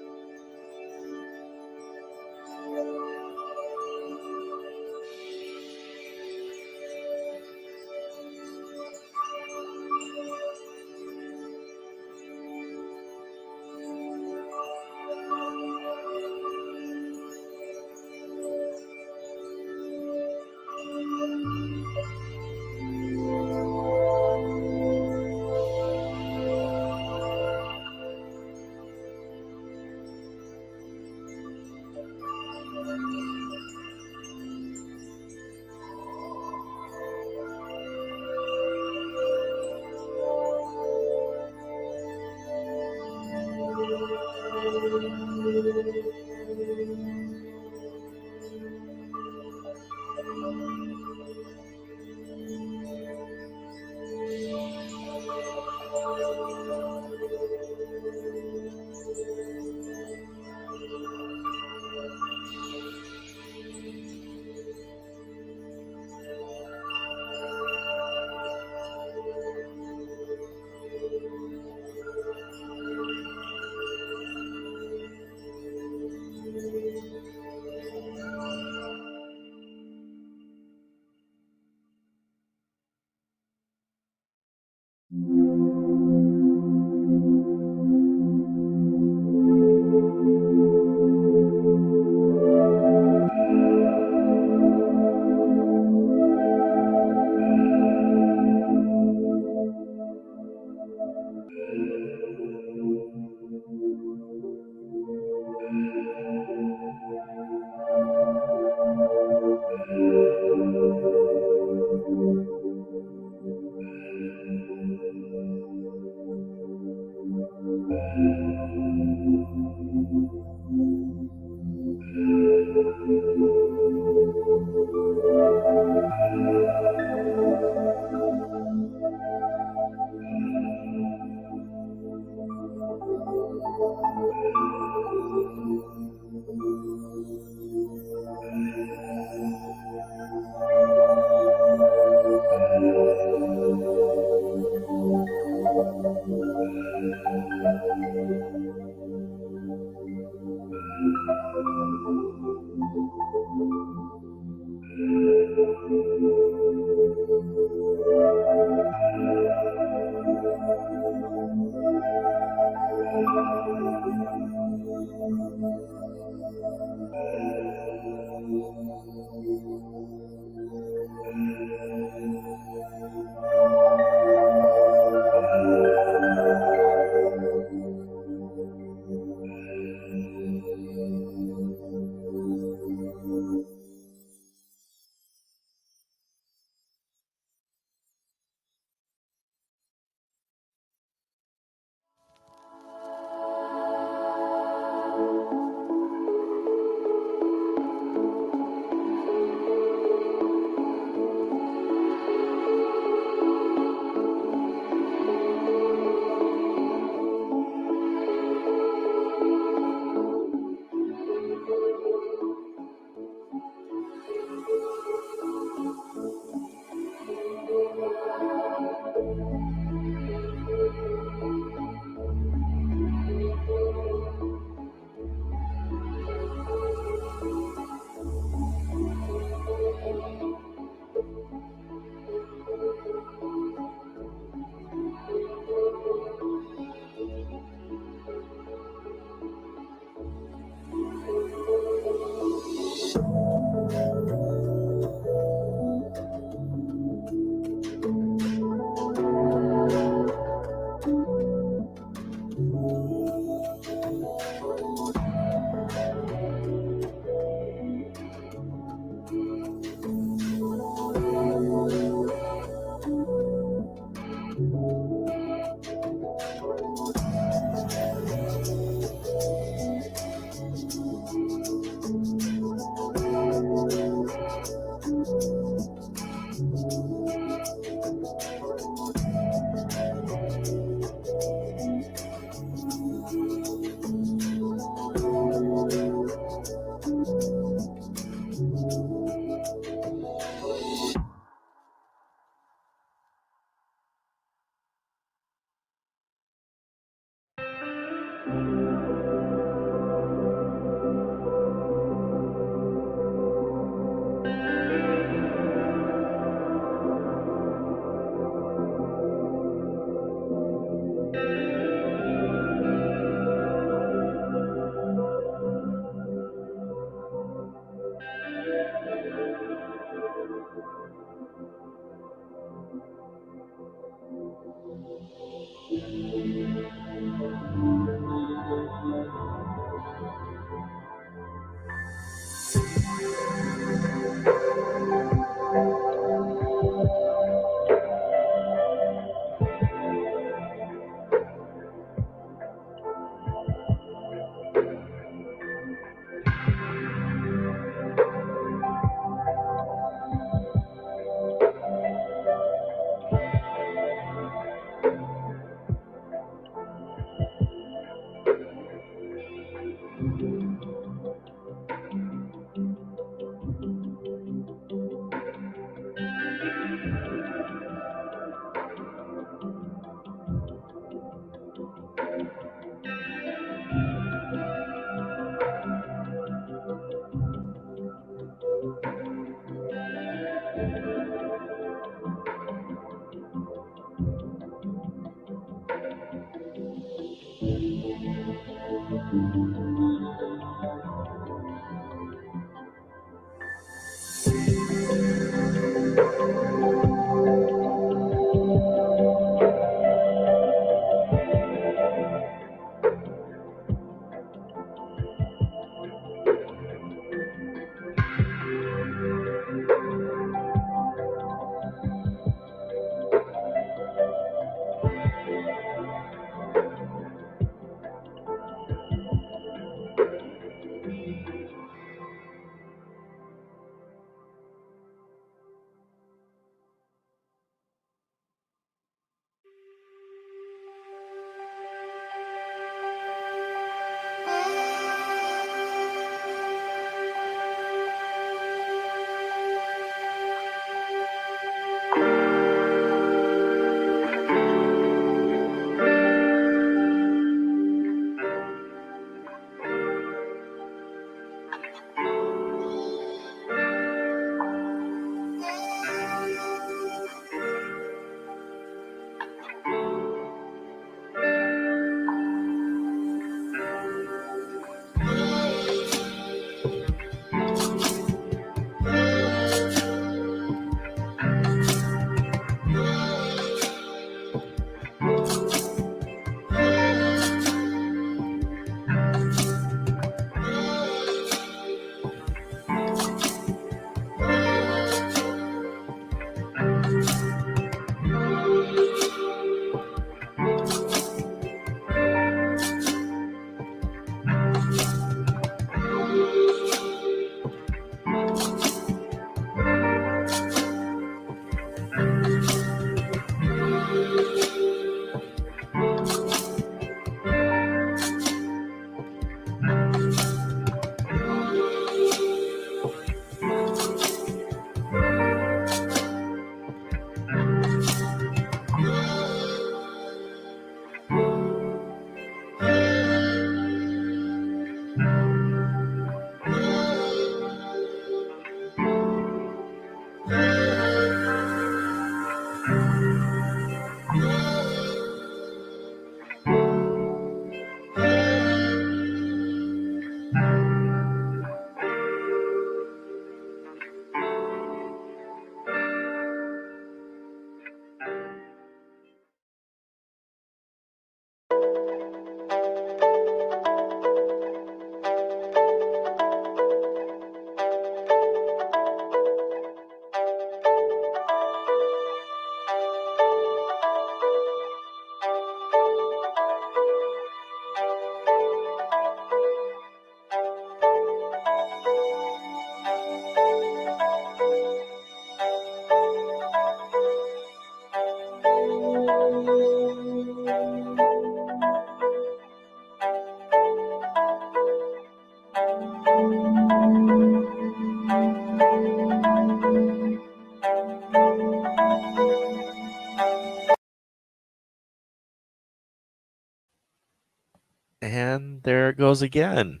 And there it goes again.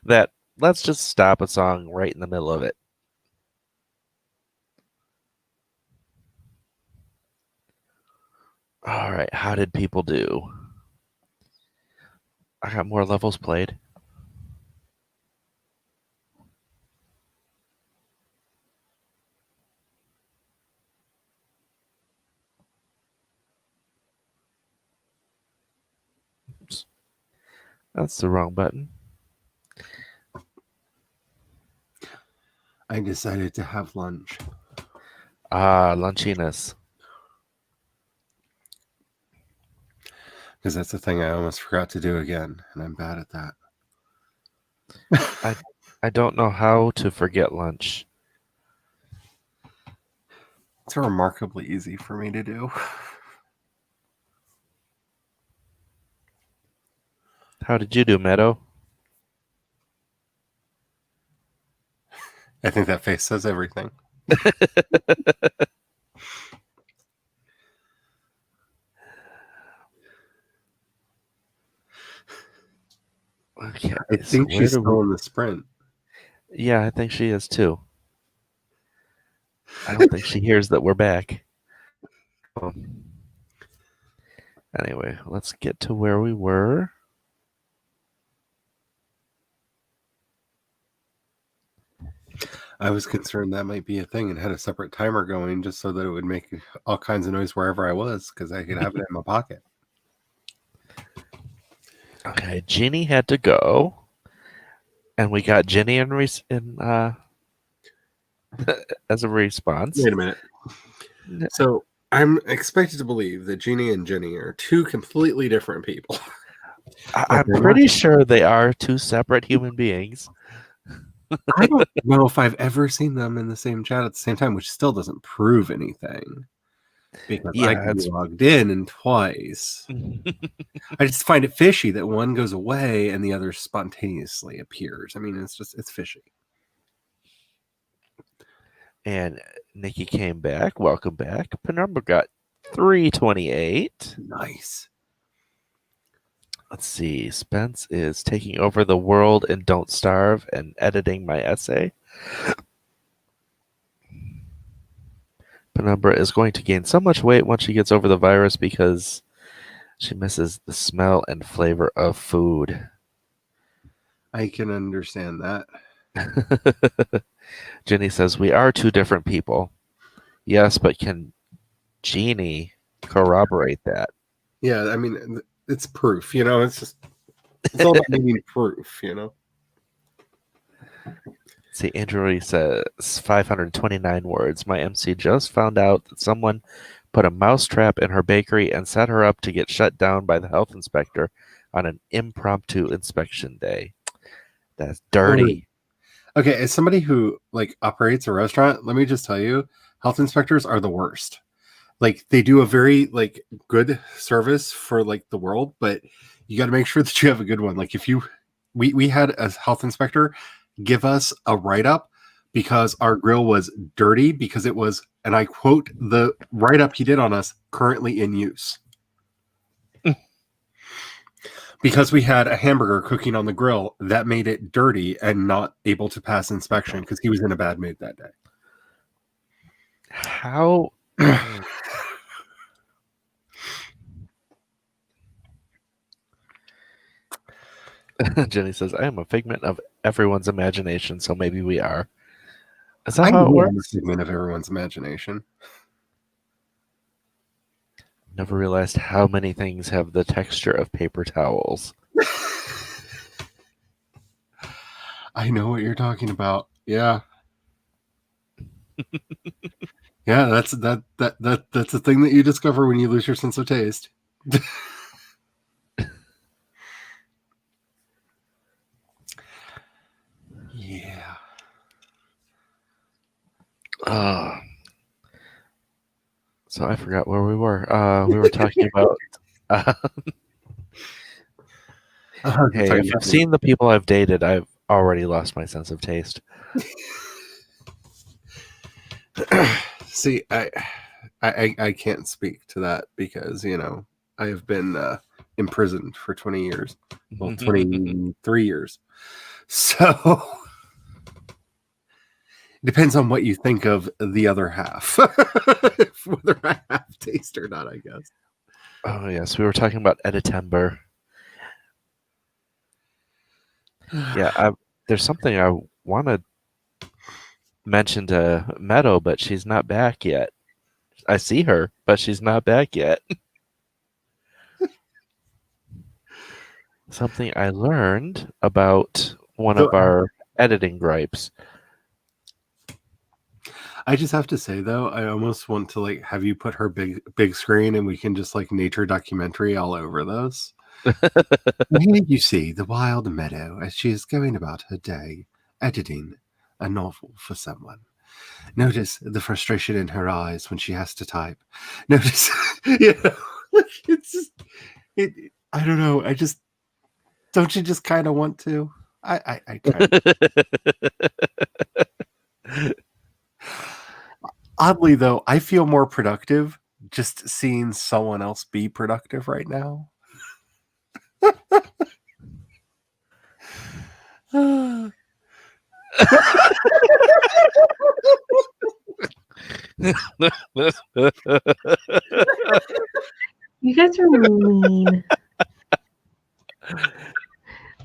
That let's just stop a song right in the middle of it. All right, how did people do? I got more levels played. Oops. That's the wrong button. I decided to have lunch. Ah, Lunchinas. Because that's the thing I almost forgot to do again, and I'm bad at that. I don't know how to forget lunch. It's remarkably easy for me to do. How did you do, Meadow? I think that face says everything. Okay, I think so she's still in the sprint. Yeah, I think she is too. I don't think she hears that we're back. Anyway, let's get to where we were. I was concerned that might be a thing and had a separate timer going just so that it would make all kinds of noise wherever I was because I could have it in my pocket. Okay, Jeannie had to go, and we got Jenny as a response. Wait a minute. So I'm expected to believe that Jeannie and Jenny are two completely different people. I'm pretty sure they are two separate human beings. I don't know if I've ever seen them in the same chat at the same time, which still doesn't prove anything. Because I Yeah, could be logged in and twice. I just find it fishy that one goes away and the other spontaneously appears. I mean, it's fishy. And Nikki came back. Welcome back. Penumbra got 328. Nice. Let's see. Spence is taking over the world in Don't Starve and editing my essay. Penumbra is going to gain so much weight once she gets over the virus because she misses the smell and flavor of food. I can understand that. Jenny says, we are two different people. Yes, but can Jeannie corroborate that? Yeah, I mean, it's proof, it's all about needing proof, See, Andrew says 529 words. My MC just found out that someone put a mousetrap in her bakery and set her up to get shut down by the health inspector on an impromptu inspection day. That's dirty. Okay, as somebody who operates a restaurant, let me just tell you, health inspectors are the worst. They do a very good service for the world, but you got to make sure that you have a good one. We had a health inspector give us a write-up because our grill was dirty because it was, and I quote the write-up he did on us, currently in use. Because we had a hamburger cooking on the grill that made it dirty and not able to pass inspection because he was in a bad mood that day. How? Jenny says, I am a figment of everyone's imagination, so maybe we are. Is that how it I'm a works? figment of everyone's imagination. Never realized how many things have the texture of paper towels. I know what you're talking about. Yeah. Yeah, that's the thing that you discover when you lose your sense of taste. Yeah. So I forgot where we were. We were talking about. Hey, if I've seen the people I've dated, I've already lost my sense of taste. See, I can't speak to that because I have been imprisoned for 20 years, well, 23 years. So it depends on what you think of the other half, whether I have taste or not, I guess. Oh yes, we were talking about Editember. Yeah, there's something I want to mention to Meadow, but she's not back yet. I see her, but she's not back yet. Something I learned about one of our editing gripes. I just have to say though, I almost want to have you put her big screen and we can just nature documentary all over those. Here you see the wild meadow as she is going about her day editing a novel for someone. Notice the frustration in her eyes when she has to type. Notice, it's just, I don't know. Don't you just kind of want to? I kind of. Oddly though, I feel more productive just seeing someone else be productive right now. You guys are mean.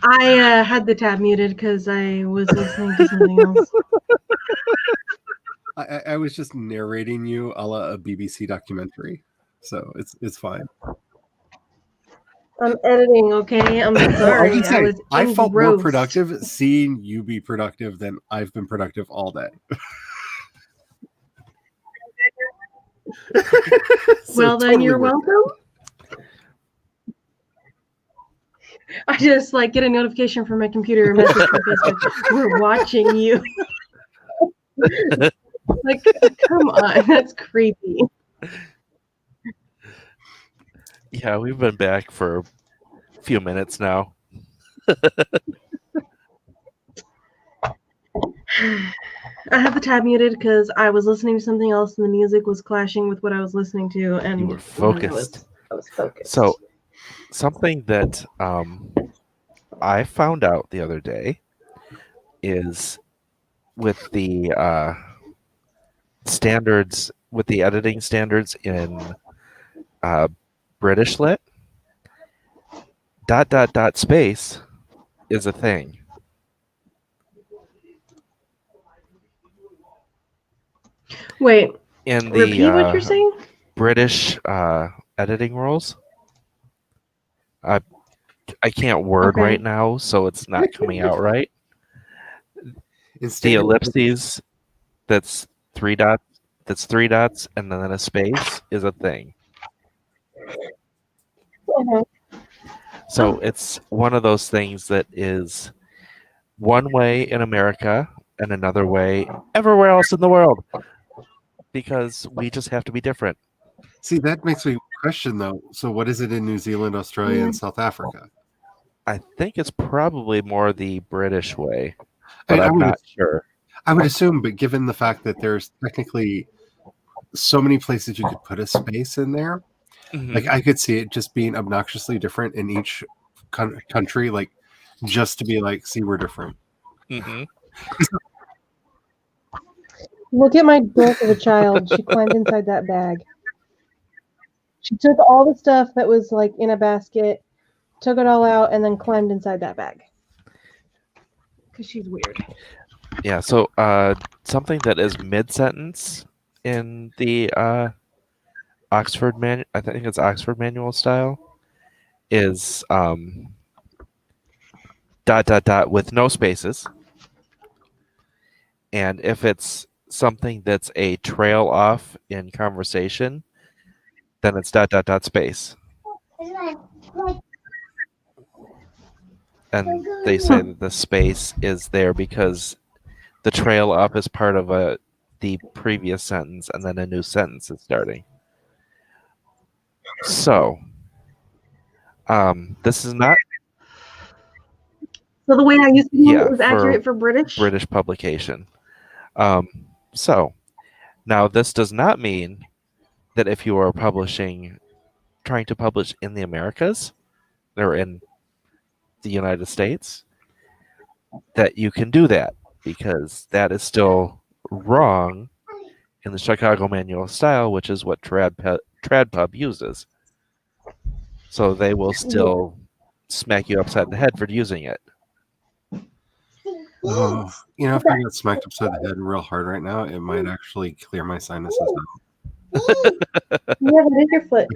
I had the tab muted because I was listening to something else. I was just narrating you a la a BBC documentary, so it's fine. I'm editing, okay? I'm sorry. I'm just I saying, was I felt more engrossed. productive seeing you be productive than I've been productive all day. So Well, then totally you're worth it. welcome. I just like get a notification from my computer, a message from Facebook. We're watching you. Like, come on, that's creepy. Yeah, we've been back for a few minutes now. I have the tab muted because I was listening to something else and the music was clashing with what I was listening to, and You were focused. I was focused. So, something that I found out the other day is with the standards, with the editing standards in British Lit, ... space is a thing. Wait, In the repeat what you're saying? British editing rules. I can't word Okay. right now, so it's not coming out right. Instead The of- ellipses, that's three dots. That's three dots, and then a space is a thing. Uh-huh. So it's one of those things that is one way in America and another way everywhere else in the world, because we just have to be different. See, that makes me question though. So, what is it in New Zealand, Australia, and South Africa? I think it's probably more the British way, I but mean, I'm not sure. I would assume, but given the fact that there's technically so many places you could put a space in there, Mhm. like I could see it just being obnoxiously different in each country, like just to be like, see, we're different. Mhm. Look at my dork of a child. She climbed inside that bag. She took all the stuff that was like in a basket, took it all out, and then climbed inside that bag. Because she's weird. Yeah, so something that is mid-sentence in the Oxford I think it's Oxford Manual style, is ... with no spaces. And if it's something that's a trail off in conversation, then it's ... space. And they say that the space is there because the trail up is part of the previous sentence, and then a new sentence is starting. So, this is not So the way I used to do Yeah, it was accurate for British? British publication. So, now this does not mean that if you are trying to publish in the Americas or in the United States, that you can do that, because that is still wrong in the Chicago Manual of Style, which is what TradPub uses. So they will still smack you upside the head for using it. Oh, you know, if I got smacked upside the head real hard right now, it might actually clear my sinuses out. Yeah, that is your foot.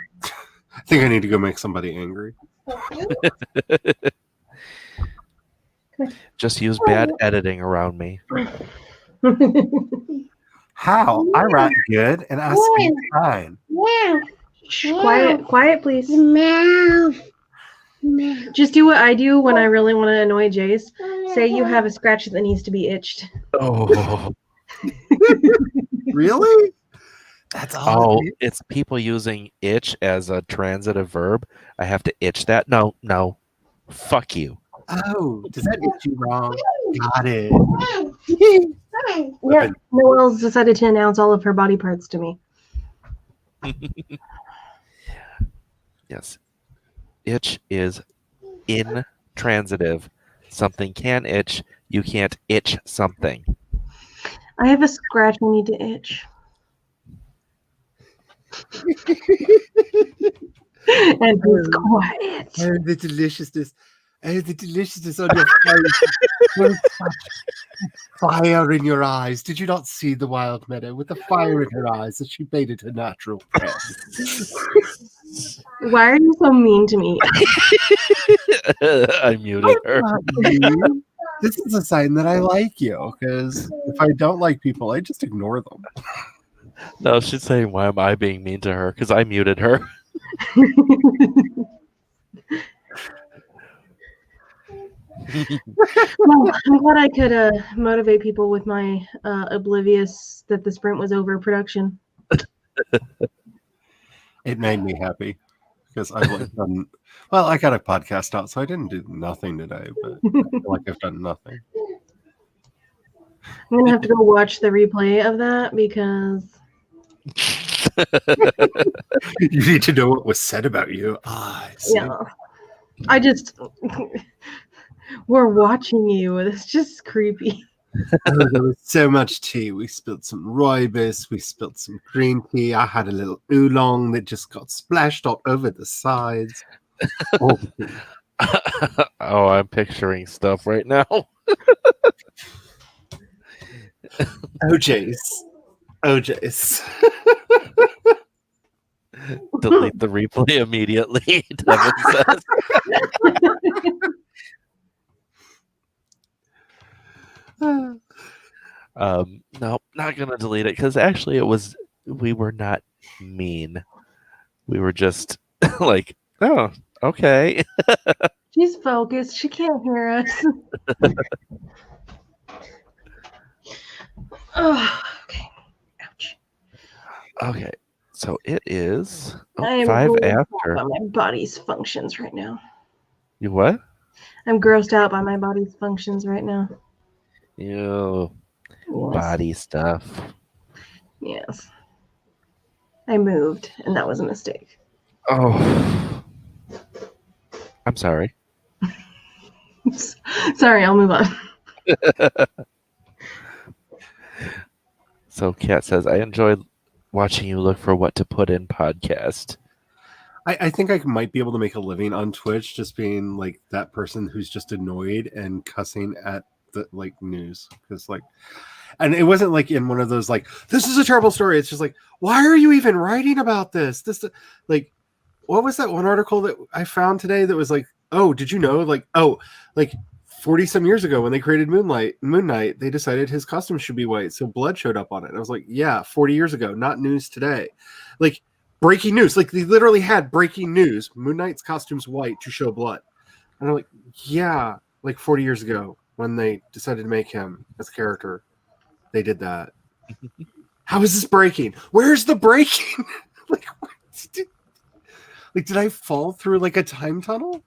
I think I need to go make somebody angry. Just use bad editing around me. How? I write good and I speak fine. Meow. Shh, quiet, please. Meow. Just do what I do when I really want to annoy Jace. Say you have a scratch that needs to be itched. Oh, Really? That's all. oh, it's people using itch as a transitive verb. I have to itch that? No. Fuck you. Oh, does that get you wrong? Got it. Yeah, Noelle's decided to announce all of her body parts to me. Yes. Itch is intransitive. Something can itch. You can't itch something. I have a scratch I need to itch. And he's quiet. Oh, the deliciousness. Oh, the deliciousness on your face. fire in your eyes. Did you not see the wild meadow with the fire in her eyes as she baited her natural prey? Why are you so mean to me? I muted her. This is a sign that I like you, because if I don't like people, I just ignore them. No, she's saying, why am I being mean to her? Because I muted her. Well, I'm glad I could motivate people with my oblivious that the sprint was over production. It made me happy because I've done well. I got a podcast out, so I didn't do nothing today, but I feel like I've done nothing. I'm gonna have to go watch the replay of that because You need to know what was said about you. I see. yeah, I just we're watching you. It's just creepy. Oh, there was so much tea. We spilled some rooibos. We spilled some green tea. I had a little oolong that just got splashed all over the sides. Oh, Oh, I'm picturing stuff right now. OJ's. Delete the replay immediately. Devin says. No, not gonna delete it because actually we were not mean. We were just like, oh, okay. She's focused. She can't hear us. Oh, okay. Ouch. Okay. So it is I am 5 grossed out after. by my body's functions right now. You what? I'm grossed out by my body's functions right now. Ew. Yes. Body stuff. Yes. I moved, and that was a mistake. Oh. I'm sorry. Sorry, I'll move on. So Kat says, I enjoyed watching you look for what to put in podcast. I think I might be able to make a living on Twitch just being like that person who's just annoyed and cussing at the like news. Because like, and it wasn't like in one of those like, this is a terrible story. It's just like, why are you even writing about this? This like, what was that one article that I found today that was like, oh, did you know? Like, oh, like 40 some years ago when they created Moon Knight, they decided his costume should be white. So blood showed up on it. And I was like, yeah, 40 years ago, not news today. Like, breaking news. Like, they literally had breaking news. Moon Knight's costume's white to show blood. And I'm like, yeah, like 40 years ago when they decided to make him as a character, they did that. How is this breaking? Where's the breaking? Like, did I fall through like a time tunnel?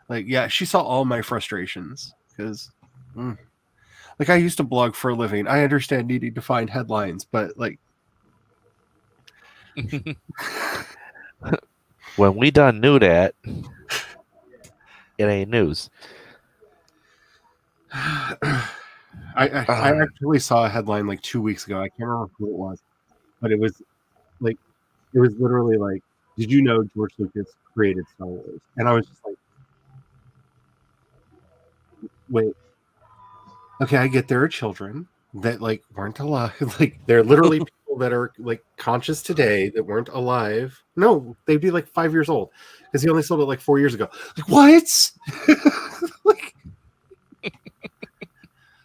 Like, yeah, she saw all my frustrations because, like, I used to blog for a living. I understand needing to find headlines, but like, When we done knew that, it ain't news. I actually saw a headline like 2 weeks ago. I can't remember who it was, but it was literally like, did you know George Lucas created Star Wars? And I was just like, wait, okay, I get there are children that like weren't alive. Like, they're literally people that are like conscious today that weren't alive. No, they'd be like 5 years old because he only sold it like 4 years ago. Like, what?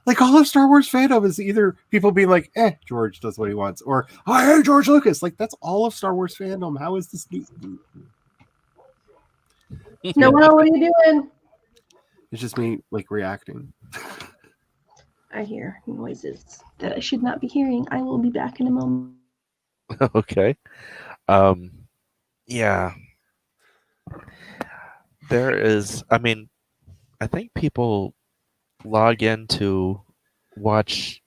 like all of Star Wars fandom is either people being like, George does what he wants, or I hate George Lucas. Like, that's all of Star Wars fandom. How is this new? Noel, what are you doing? It's just me like reacting. I hear noises that I should not be hearing. I will be back in a moment. Okay. Yeah. There is, I mean, I think people log in to watch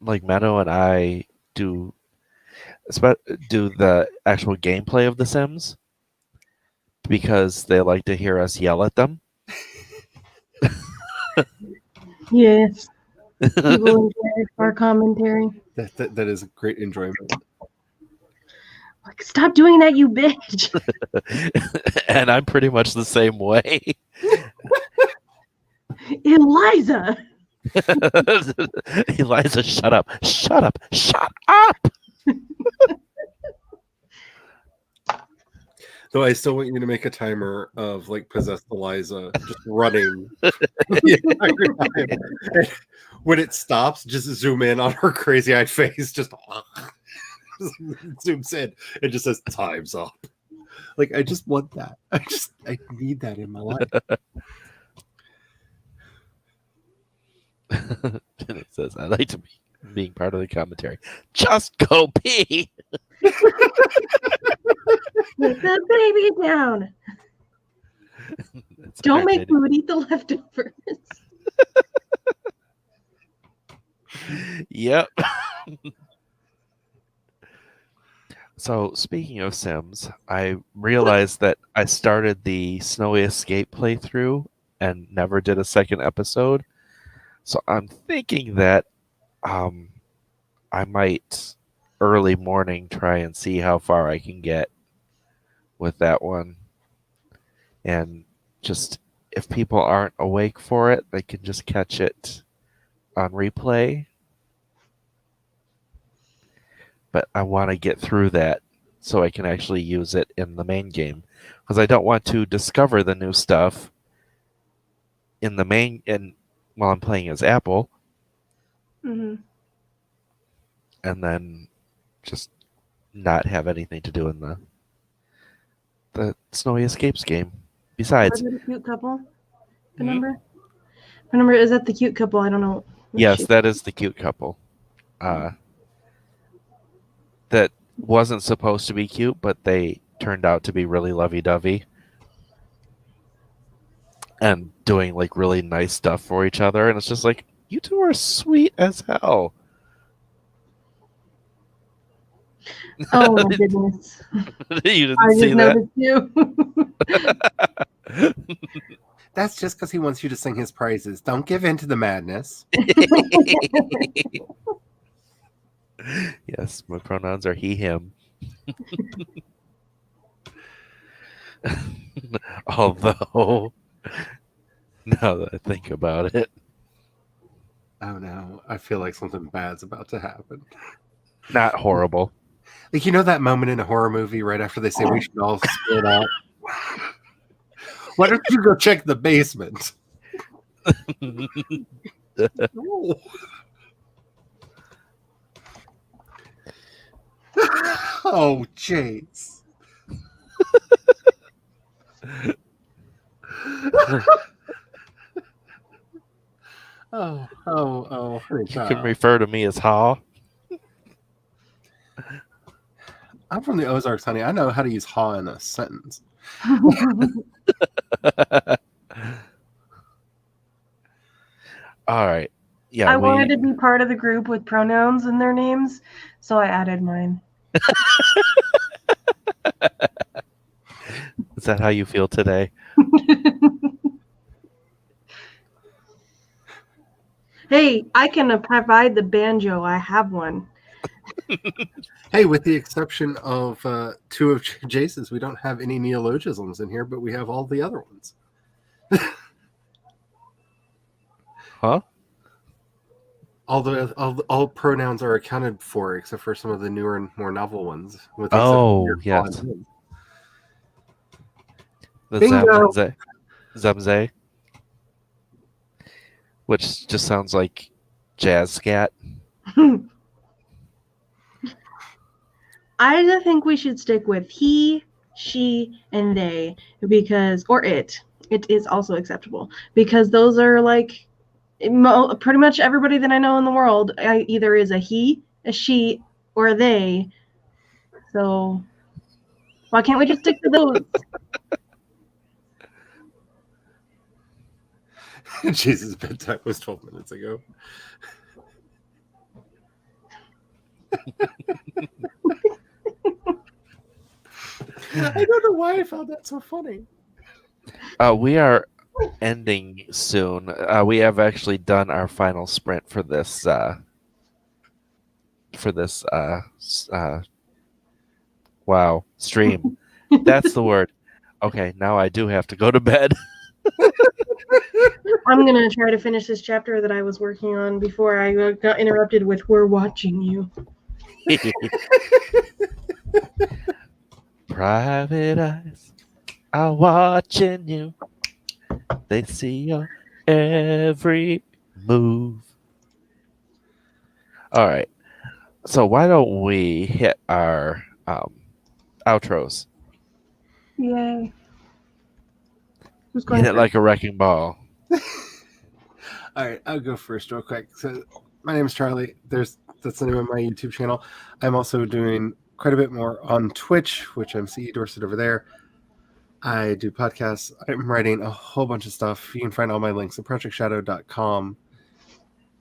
like Meadow and I do the actual gameplay of The Sims because they like to hear us yell at them. Yes. People enjoy our commentary. That is a great enjoyment. Like, stop doing that, you bitch. And I'm pretty much the same way. Eliza. Eliza, shut up. Shut up. Shut up. Though I still want you to make a timer of like possessed Eliza just running the entire time. And when it stops, just zoom in on her crazy-eyed face. Just zooms in. It just says "Time's up." Like I just want that. I need that in my life. And it says, I like to be being part of the commentary. Just go pee. Put the baby down. That's Don't make entertaining. food. Eat the leftovers. Yep. So, speaking of Sims, I realized that I started the Snowy Escape playthrough and never did a second episode. So, I'm thinking that I might early morning try and see how far I can get with that one. And just if people aren't awake for it, they can just catch it on replay. But I want to get through that so I can actually use it in the main game, because I don't want to discover the new stuff in the main and while I'm playing as Apple, hmm and then just not have anything to do in the Snowy Escapes game. Besides, Is that a cute couple? The Mhm. number? The number is that the cute couple? I don't know. yes, that is the cute couple. That wasn't supposed to be cute, but they turned out to be really lovey-dovey and doing like really nice stuff for each other. And it's just like, you two are sweet as hell. Oh my goodness! You didn't I see just that? noticed you. That's just because he wants you to sing his praises. Don't give in to the madness. Yes, my pronouns are he, him. Although, now that I think about it, Oh no, I feel like something bad's about to happen. not horrible. Like, you know that moment in a horror movie right after they say we should all split out? Why don't you go check the basement? Oh. Oh, jeez. Oh, honey You can child. refer to me as Ha. I'm from the Ozarks, honey. I know how to use "ha" in a sentence. All right. Yeah, I wanted to be part of the group with pronouns in their names, so I added mine. Is that how you feel today? Hey, I can provide the banjo. I have one. Hey, with the exception of two of Jace's, we don't have any neologisms in here, but we have all the other ones. Huh? All pronouns are accounted for, except for some of the newer and more novel ones. With Oh, your yes. Colin. The Bingo. Zamze. Which just sounds like jazz scat. I think we should stick with he, she, and they because, or it. It is also acceptable because those are like pretty much everybody that I know in the world either is a he, a she, or a they. So why can't we just stick to those? Jesus' bedtime was 12 minutes ago. I don't know why I found that so funny. We are ending soon. We have actually done our final sprint for this. Wow, stream. That's the word. Okay, now I do have to go to bed. I'm gonna try to finish this chapter that I was working on before I got interrupted with "We're watching you." Private eyes are watching you. They see your every move. All right. So why don't we hit our outros? Yay! Who's going Hit it first? like a wrecking ball. All right, I'll go first real quick. So my name is Charlie. That's the name of my YouTube channel. I'm also doing quite a bit more on Twitch, which I'm CE Dorset over there. I do podcasts. I'm writing a whole bunch of stuff. You can find all my links at projectshadow.com.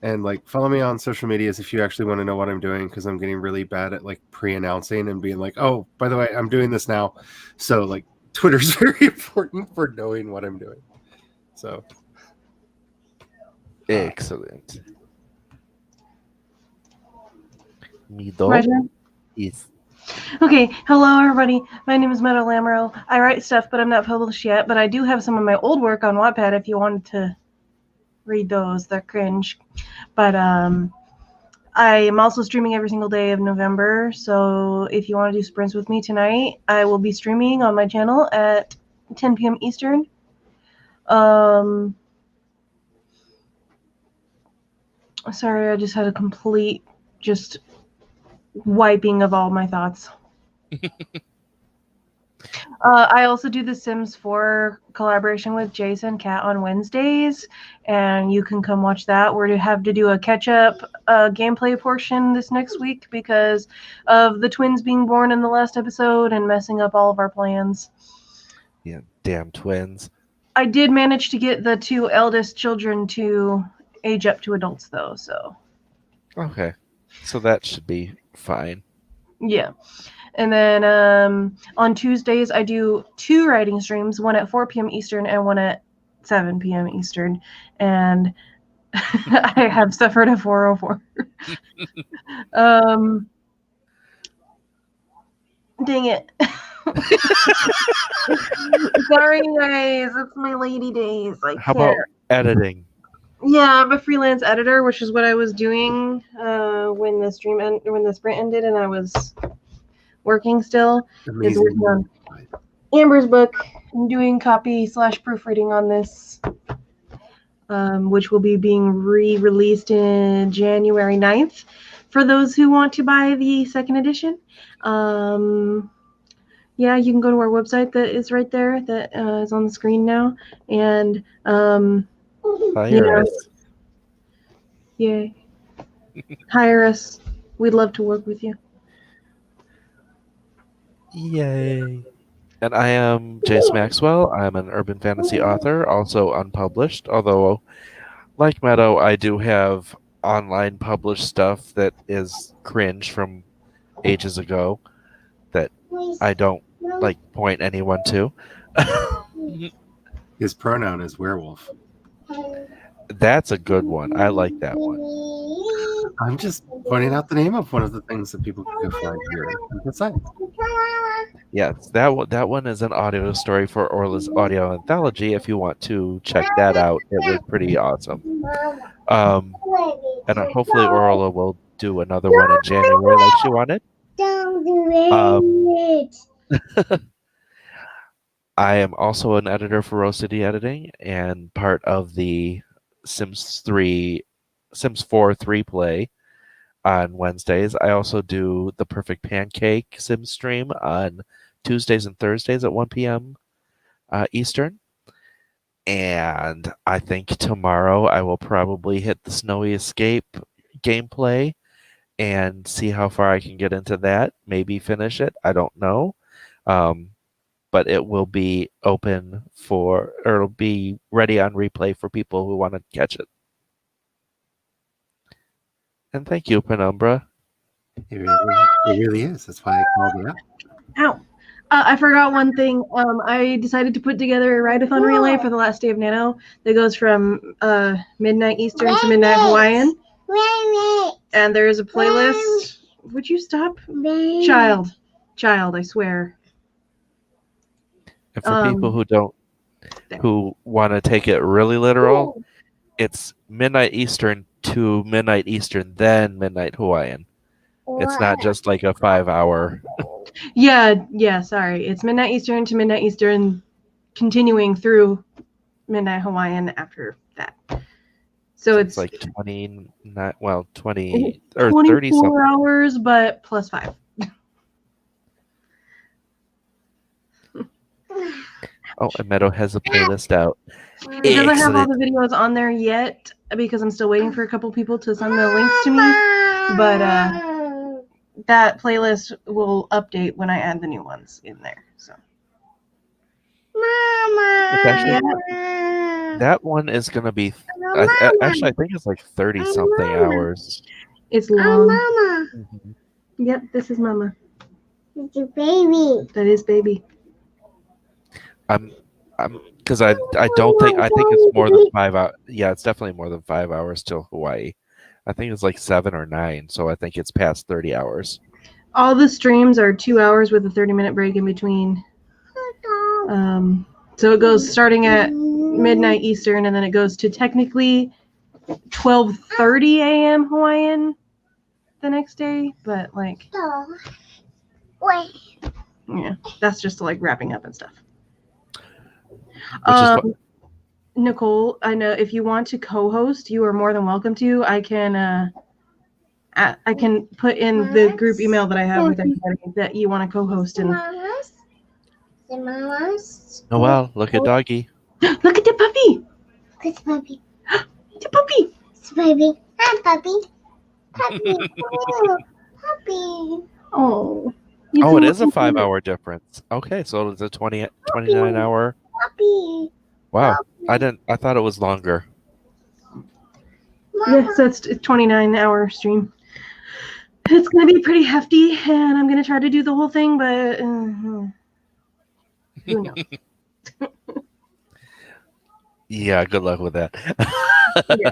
And like follow me on social medias if you actually want to know what I'm doing, because I'm getting really bad at like pre-announcing and being like, oh, by the way, I'm doing this now. So like Twitter's very important for knowing what I'm doing. So Excellent. Mi My do turn? is Okay, hello everybody. My name is Meadow Lamro. I write stuff, but I'm not published yet. But I do have some of my old work on Wattpad if you wanted to read those. They're cringe. But I am also streaming every single day of November. So if you want to do sprints with me tonight, I will be streaming on my channel at 10 p.m. Eastern. Sorry, I just had a complete just wiping of all my thoughts. I also do the Sims 4 collaboration with Jason Cat on Wednesdays, and you can come watch that. We're to have to do a catch-up gameplay portion this next week because of the twins being born in the last episode and messing up all of our plans. yeah, damn twins. I did manage to get the 2 eldest children to age up to adults, though, so Okay. So that should be fine. yeah. And then on Tuesdays, I do 2 writing streams, one at 4 p.m. Eastern and one at 7 p.m. Eastern. And I have suffered a 404. Dang it. Sorry, guys. It's my lady days. How about editing? Yeah, I'm a freelance editor, which is what I was doing when the sprint ended, and I was working still. Is working on Amber's book. I'm doing copy / proofreading on this, which will be being re-released in January 9th for those who want to buy the second edition. Yeah, you can go to our website that is right there, that is on the screen now, and Hire us. yay. Hire us. We'd love to work with you. Yay. And I am Jace Maxwell. I'm an urban fantasy author, also unpublished, although, like Meadow, I do have online published stuff that is cringe from ages ago that I don't like point anyone to. His pronoun is werewolf. That's a good one. I like that one. I'm just pointing out the name of one of the things that people can find here. Besides, Yes, that one is an audio story for Orla's audio anthology. If you want to check that out, it was pretty awesome. And hopefully Orla will do another one in January like she wanted. Don't do it. I am also an editor for Rose City Editing and part of the Sims 4 3 play on Wednesdays. I also do the Perfect Pancake Sim stream on Tuesdays and Thursdays at 1 p.m. Eastern. And I think tomorrow I will probably hit the Snowy Escape gameplay and see how far I can get into that. Maybe finish it. I don't know. But it will be open or it'll be ready on replay for people who want to catch it. And thank you, Penumbra. it really is. That's why I called it out. Ow. I forgot one thing. I decided to put together a write-a-thon relay for the last day of Nano that goes from midnight Eastern to midnight Hawaiian. And there is a playlist. Would you stop? Child, I swear. And for people who don't who want to take it really literal, it's midnight Eastern to midnight Eastern, then midnight Hawaiian. It's not just like a 5-hour. Yeah, sorry. It's midnight Eastern to midnight Eastern, continuing through midnight Hawaiian after that. So it's like 20 or 30 24 something. hours, but plus 5. Oh, and Meadow has a playlist out. It doesn't have all Excellent. the videos on there yet because I'm still waiting for a couple people to send the links to me. But that playlist will update when I add the new ones in there. So It's actually, that one is going to be, actually, I think it's like 30 something hours. it's long. Mama, Mhm. Yep, this is Mama. it's your baby. That is baby. Because I don't think, I think it's more than 5 hours. Yeah, it's definitely more than 5 hours till Hawaii. I think it's like 7 or 9, so I think it's past 30 hours. All the streams are 2 hours with a 30-minute break in between. So it goes starting at midnight Eastern, and then it goes to technically 12:30 a.m. Hawaiian the next day. But like, Wait. yeah, that's just like wrapping up and stuff. Which is what, Nicole, I know if you want to co-host, you are more than welcome to. I can put in the group email that I have with everybody that you want to co-host. And Mamas. The mamas. Noelle, look at Doggy. look at the puppy, It's puppy. the puppy. It's baby. Hi, puppy. Puppy. Oh, puppy. Oh, Oh, it is a 5-hour difference. Okay, so it's a 29 hour. Puppy. Wow, I thought it was longer. Yes, that's a 29-hour stream. It's gonna be pretty hefty, and I'm gonna try to do the whole thing, but who knows? Yeah, good luck with that. Yeah.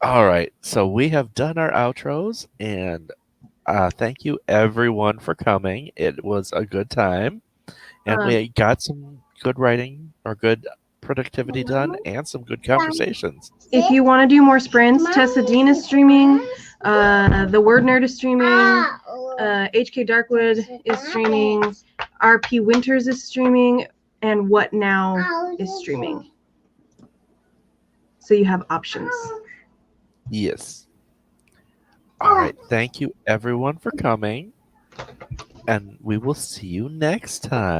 All right, so we have done our outros, and thank you everyone for coming. It was a good time, and we got some good writing or good productivity done, and some good conversations. If you want to do more sprints, Tessa Dean is streaming. The Word Nerd is streaming. HK Darkwood is streaming. RP Winters is streaming. And What Now is streaming. So you have options. Yes. All right, thank you everyone for coming, and we will see you next time.